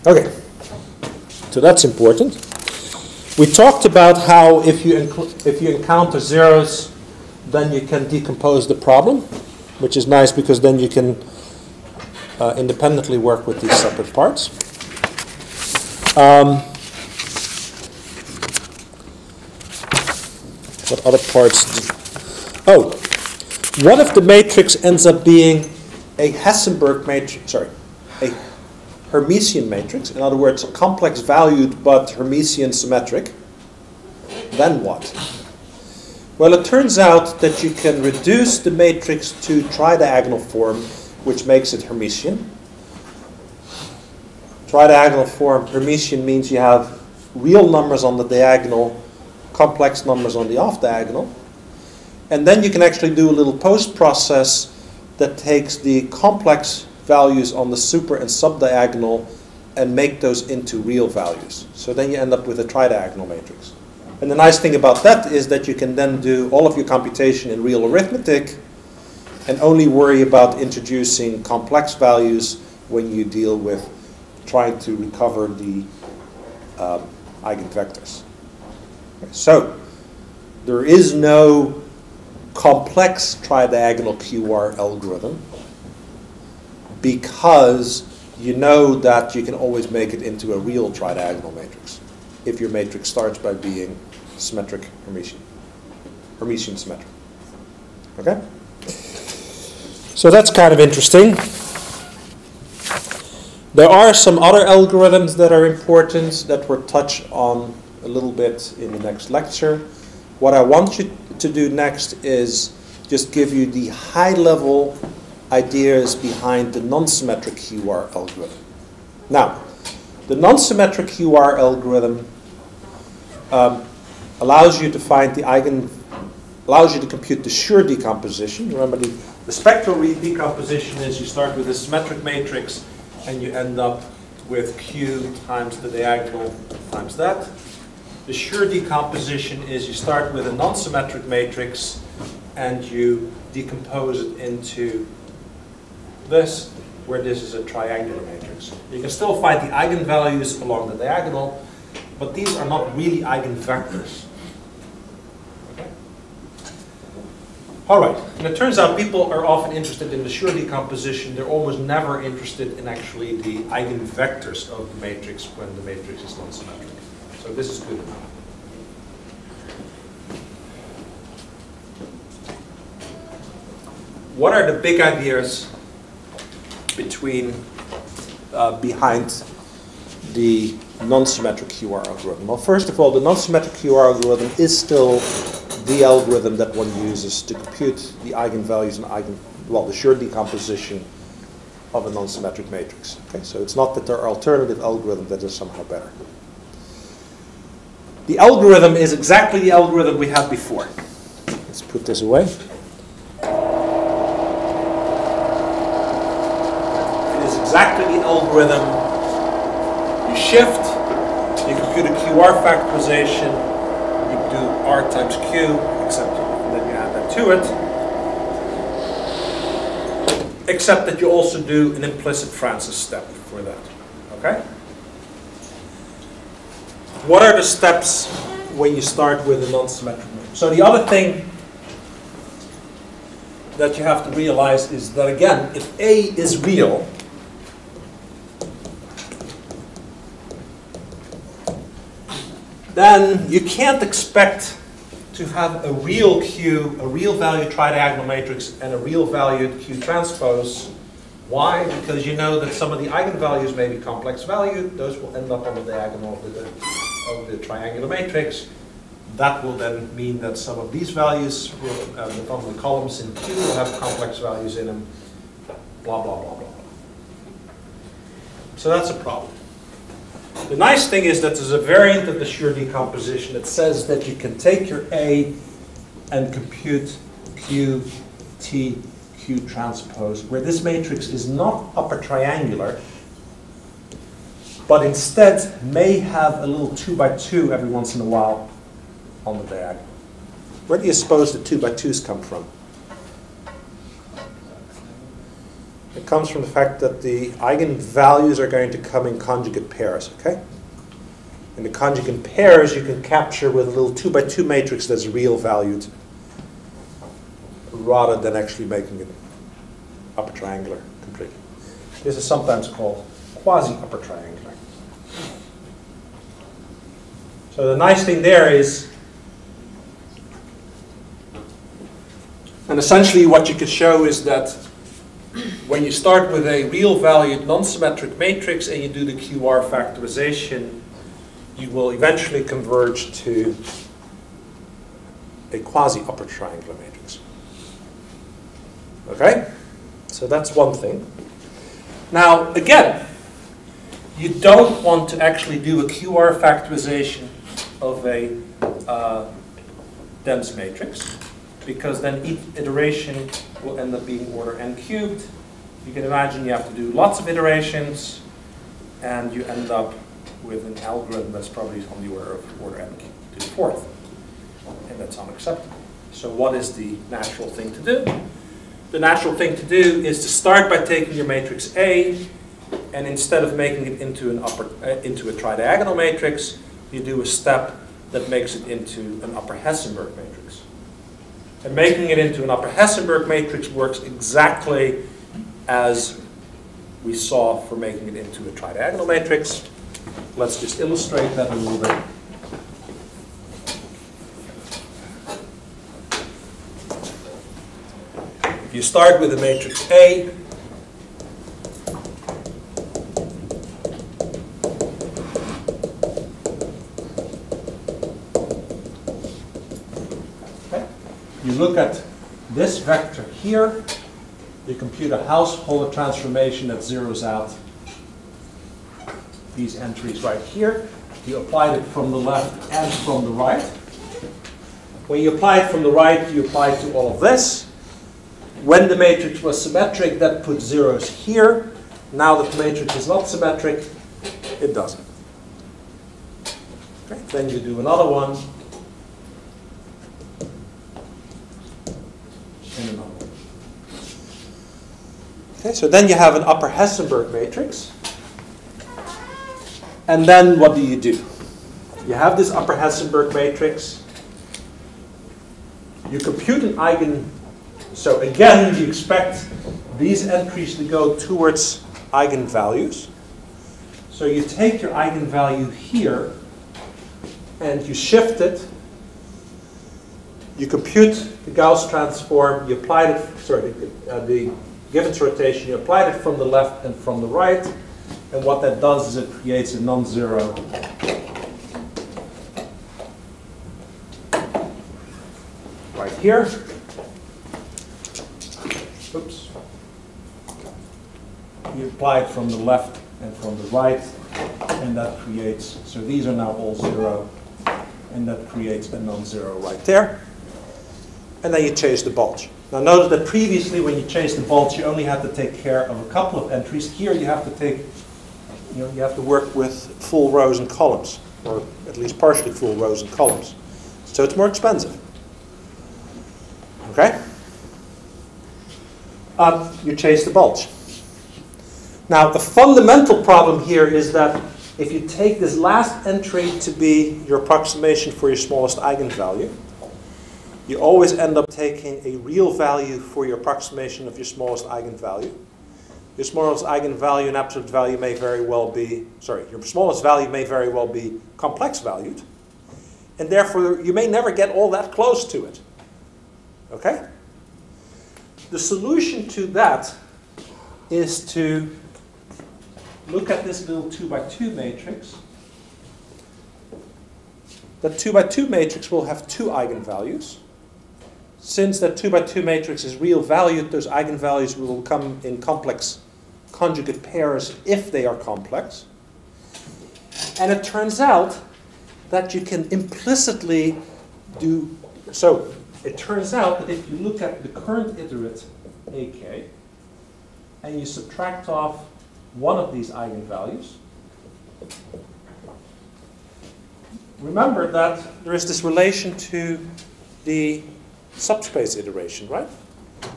Okay, so that's important. We talked about how if you encounter zeros, then you can decompose the problem, which is nice because then you can independently work with these separate parts. What other parts? Oh, what if the matrix ends up being a Hessenberg matrix? Sorry, a Hermitian matrix, in other words, complex valued but Hermitian symmetric, then what? Well, it turns out that you can reduce the matrix to tridiagonal form, which makes it Hermitian. Tridiagonal form, Hermitian, means you have real numbers on the diagonal, complex numbers on the off-diagonal. And then you can actually do a little post-process that takes the complex values on the super and subdiagonal and make those into real values. So then you end up with a tridiagonal matrix. And the nice thing about that is that you can then do all of your computation in real arithmetic and only worry about introducing complex values when you deal with trying to recover the eigenvectors. Okay, so there is no complex tridiagonal QR algorithm because you know that you can always make it into a real tridiagonal matrix if your matrix starts by being symmetric Hermitian. Hermitian symmetric. Okay? So that's kind of interesting. There are some other algorithms that are important that we'll touch on a little bit in the next lecture. What I want you to do next is just give you the high-level ideas behind the non-symmetric QR algorithm. Now, the non-symmetric QR algorithm allows you to find the allows you to compute the Schur decomposition. Remember, the spectral decomposition is you start with a symmetric matrix and you end up with Q times the diagonal times that. The Schur decomposition is you start with a non-symmetric matrix and you decompose it into this, where this is a triangular matrix. You can still find the eigenvalues along the diagonal, but these are not really eigenvectors. Okay? All right, and it turns out people are often interested in the Schur decomposition. They're almost never interested in actually the eigenvectors of the matrix when the matrix is non-symmetric. So this is good enough. What are the big ideas behind the non-symmetric QR algorithm? Well, first of all, the non-symmetric QR algorithm is still the algorithm that one uses to compute the eigenvalues and the Schur decomposition of a non-symmetric matrix. Okay, so it's not that there are alternative algorithms that are somehow better. The algorithm is exactly the algorithm we had before. Let's put this away. Exactly the algorithm. You shift, you compute a QR factorization, you do R times Q, except then you add that to it, except that you also do an implicit Francis step for that. Okay? What are the steps when you start with a non-symmetric matrix? So the other thing that you have to realize is that, again, if A is real, then you can't expect to have a real Q, a real valued tridiagonal matrix, and a real valued QTranspose. Why? Because you know that some of the eigenvalues may be complex valued. Those will end up on the diagonal of the triangular matrix. That will then mean that some of these values, from the columns in Q, will have complex values in them. Blah, blah, blah, blah. So that's a problem. The nice thing is that there's a variant of the Schur decomposition that says that you can take your A and compute Q, T, Q transpose, where this matrix is not upper triangular, but instead may have a little 2 by 2 every once in a while on the diagonal. Where do you suppose the 2 by 2s come from? It comes from the fact that the eigenvalues are going to come in conjugate pairs, okay? In the conjugate pairs, you can capture with a little 2 by 2 matrix that's real valued, rather than actually making it upper triangular completely. This is sometimes called quasi-upper triangular. So the nice thing there is, and essentially what you could show is that when you start with a real-valued non-symmetric matrix and you do the QR factorization, you will eventually converge to a quasi-upper triangular matrix. Okay? So that's one thing. Now, again, you don't want to actually do a QR factorization of a dense matrix, because then each iteration will end up being order n cubed. You can imagine you have to do lots of iterations, and you end up with an algorithm that's probably on the order of order n to the fourth. And that's unacceptable. So what is the natural thing to do? The natural thing to do is to start by taking your matrix A, and instead of making it into a tridiagonal matrix, you do a step that makes it into an upper Hessenberg matrix. And making it into an upper Hessenberg matrix works exactly as we saw for making it into a tridiagonal matrix. Let's just illustrate that a little bit. If you start with the matrix A, you look at this vector here, you compute a Householder transformation that zeroes out these entries right here. You applied it from the left and from the right. When you apply it from the right, you apply it to all of this. When the matrix was symmetric, that put zeros here. Now that the matrix is not symmetric, it doesn't. Okay. Then you do another one. Okay, so then you have an upper Hessenberg matrix. And then what do? You have this upper Hessenberg matrix. You compute an eigen. So again, you expect these entries to go towards eigenvalues. So you take your eigenvalue here and you shift it. You compute the Gauss transform. You apply it, the Gibbons rotation. You applied it from the left and from the right. And what that does is it creates a non-zero right here. Oops. You apply it from the left and from the right, and that creates, so these are now all zero, and that creates a non-zero right there. And then you chase the bulge. Now notice that previously when you chase the bulge, you only had to take care of a couple of entries. Here you have to take, you have to work with full rows and columns, or at least partially full rows and columns. So it's more expensive. Okay? You chase the bulge. Now the fundamental problem here is that if you take this last entry to be your approximation for your smallest eigenvalue, you always end up taking a real value for your approximation of your smallest eigenvalue. Your smallest eigenvalue and absolute value may very well be, your smallest value may very well be complex valued, and therefore you may never get all that close to it. Okay? The solution to that is to look at this little 2x2 matrix. That 2x2 matrix will have two eigenvalues. Since that 2x2 matrix is real valued, those eigenvalues will come in complex conjugate pairs if they are complex. And it turns out that you can implicitly do, so it turns out that if you look at the current iterate AK, and you subtract off one of these eigenvalues, remember that there is this relation to the subspace iteration, right?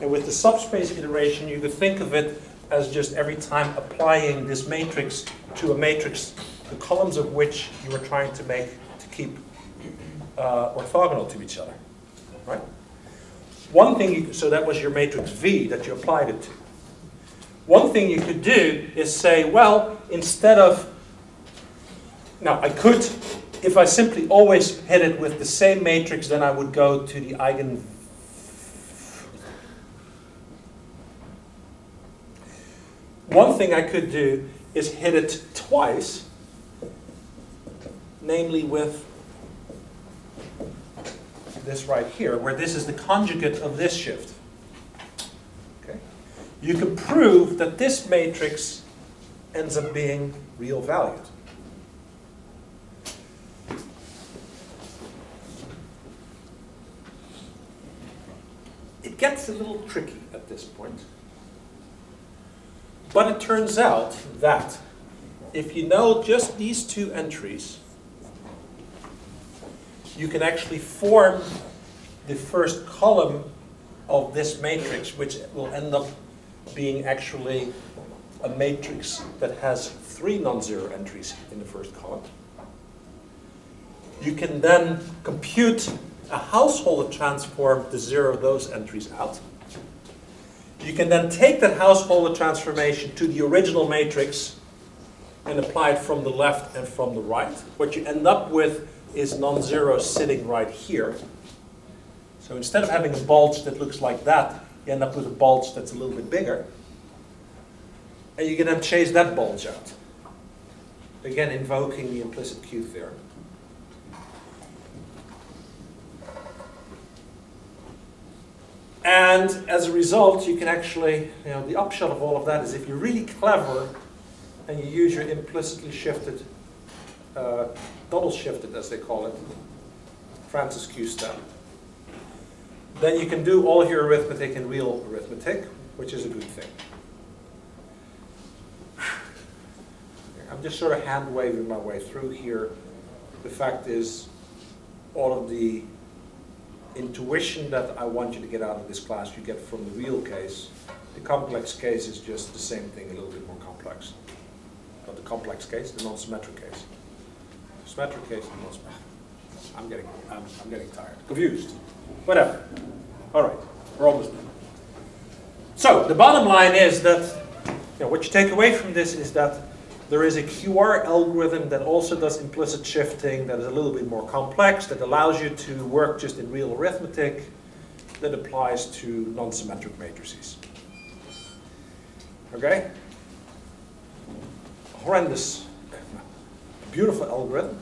And with the subspace iteration, you could think of it as just every time applying this matrix to a matrix, the columns of which you were trying to make to keep orthogonal to each other, right? One thing, so that was your matrix V that you applied it to. One thing you could do is say, well, instead of, now I could, if I simply always hit it with the same matrix, then I would go to the one thing I could do is hit it twice, namely with this right here, where this is the conjugate of this shift. Okay? You can prove that this matrix ends up being real valued. It gets a little tricky at this point. But it turns out that if you know just these two entries, you can actually form the first column of this matrix, which will end up being actually a matrix that has 3 non-zero entries in the first column. You can then compute a household transform to zero those entries out. You can then take that household transformation to the original matrix and apply it from the left and from the right. What you end up with is non-zero sitting right here. So instead of having a bulge that looks like that, you end up with a bulge that's a little bit bigger. And you can then chase that bulge out. Again, invoking the implicit Few Theorem. And as a result, you can actually, the upshot of all of that is if you're really clever and you use your implicitly shifted, double shifted as they call it, Francis Q step, then you can do all of your arithmetic in real arithmetic, which is a good thing. I'm just sort of hand waving my way through here. The fact is, all of the intuition that I want you to get out of this class you get from the real case. The complex case is just the same thing, a little bit more complex. Not the complex case, the non-symmetric case. The symmetric case, the non-symmetric. I'm getting tired, confused. Whatever. All right, we're almost done. So the bottom line is that what you take away from this is that there is a QR algorithm that also does implicit shifting, that is a little bit more complex, that allows you to work just in real arithmetic, that applies to non-symmetric matrices. Okay? Horrendous, beautiful algorithm.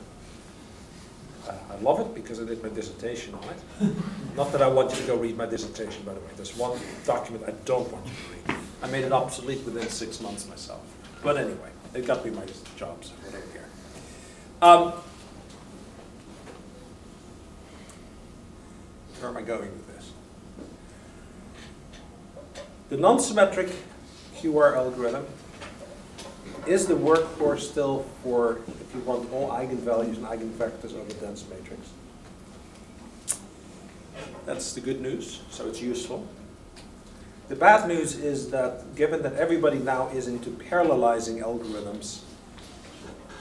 I love it because I did my dissertation on it. Not that I want you to go read my dissertation, by the way. There's one document I don't want you to read. I made it obsolete within 6 months myself. But anyway. It got me my job, so I don't care. Where am I going with this? The non-symmetric QR algorithm is the workhorse still for if you want all eigenvalues and eigenvectors of a dense matrix. That's the good news, so it's useful. The bad news is that given that everybody now is into parallelizing algorithms,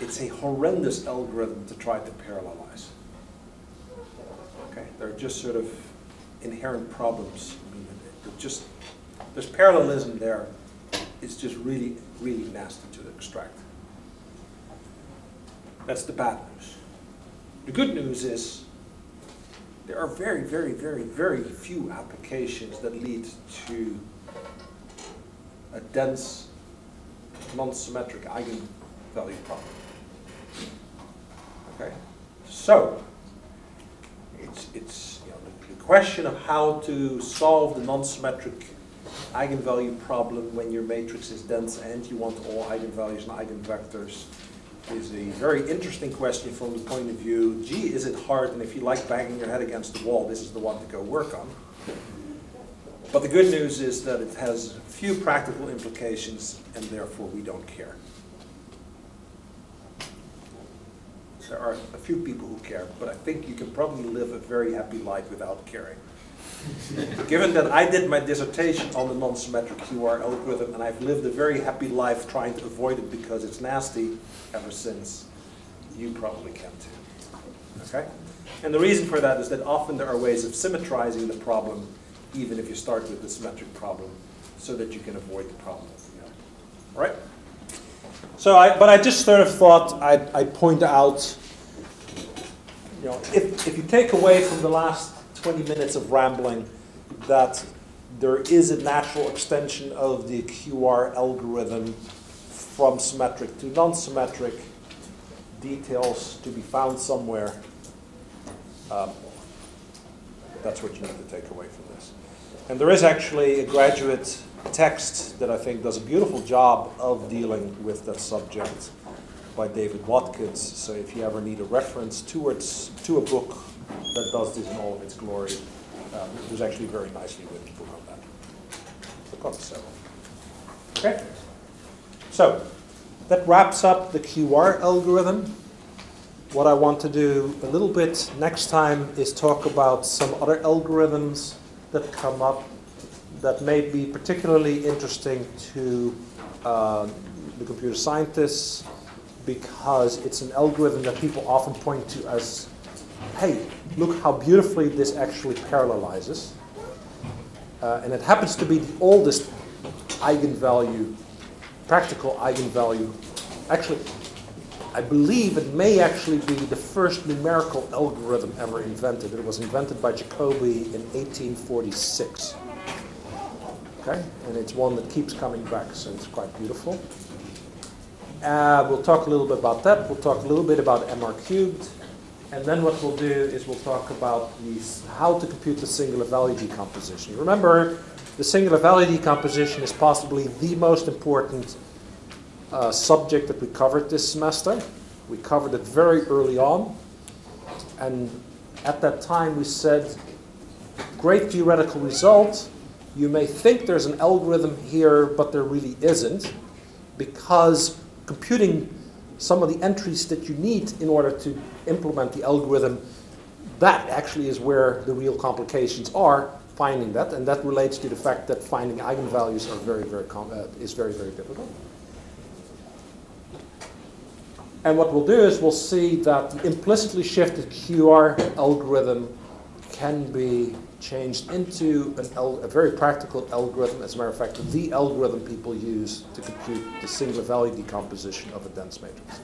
it's a horrendous algorithm to try to parallelize. Okay, there are just sort of inherent problems. I mean, there's parallelism there. It's just really, really nasty to extract. That's the bad news. The good news is there are very, very, very, very few applications that lead to a dense, non-symmetric eigenvalue problem. Okay, so it's the question of how to solve the non-symmetric eigenvalue problem when your matrix is dense and you want all eigenvalues and eigenvectors is a very interesting question from the point of view, gee, is it hard, and if you like banging your head against the wall, this is the one to go work on. But the good news is that it has few practical implications, and therefore we don't care. There are a few people who care, but I think you can probably live a very happy life without caring. Given that I did my dissertation on the non-symmetric QR algorithm, and I've lived a very happy life trying to avoid it because it's nasty ever since, you probably can too. Okay? And the reason for that is that often there are ways of symmetrizing the problem, even if you start with the symmetric problem, so that you can avoid the problem. All right? So, but I just sort of thought I'd point out, if you take away from the last 20 minutes of rambling that there is a natural extension of the QR algorithm from symmetric to non-symmetric. Details to be found somewhere. That's what you need to take away from this. And there is actually a graduate text that I think does a beautiful job of dealing with that subject by David Watkins. So if you ever need a reference to a book that does this in all of its glory, there's actually a very nicely written book on that. Look on several. Okay? So that wraps up the QR algorithm. What I want to do a little bit next time is talk about some other algorithms that come up that may be particularly interesting to the computer scientists, because it's an algorithm that people often point to as, hey, look how beautifully this actually parallelizes. And it happens to be the oldest eigenvalue, practical eigenvalue. Actually, I believe it may actually be the first numerical algorithm ever invented. It was invented by Jacobi in 1846. Okay, and it's one that keeps coming back, so it's quite beautiful. We'll talk a little bit about that. We'll talk a little bit about MR cubed. And then what we'll do is we'll talk about how to compute the singular value decomposition. Remember, the singular value decomposition is possibly the most important subject that we covered this semester. We covered it very early on. And at that time we said, great theoretical result. You may think there's an algorithm here, but there really isn't, because computing some of the entries that you need in order to implement the algorithm, that actually is where the real complications are, finding that, and that relates to the fact that finding eigenvalues are very, very difficult. And what we'll do is we'll see that the implicitly shifted QR algorithm can be changed into a very practical algorithm. As a matter of fact, the algorithm people use to compute the singular value decomposition of a dense matrix.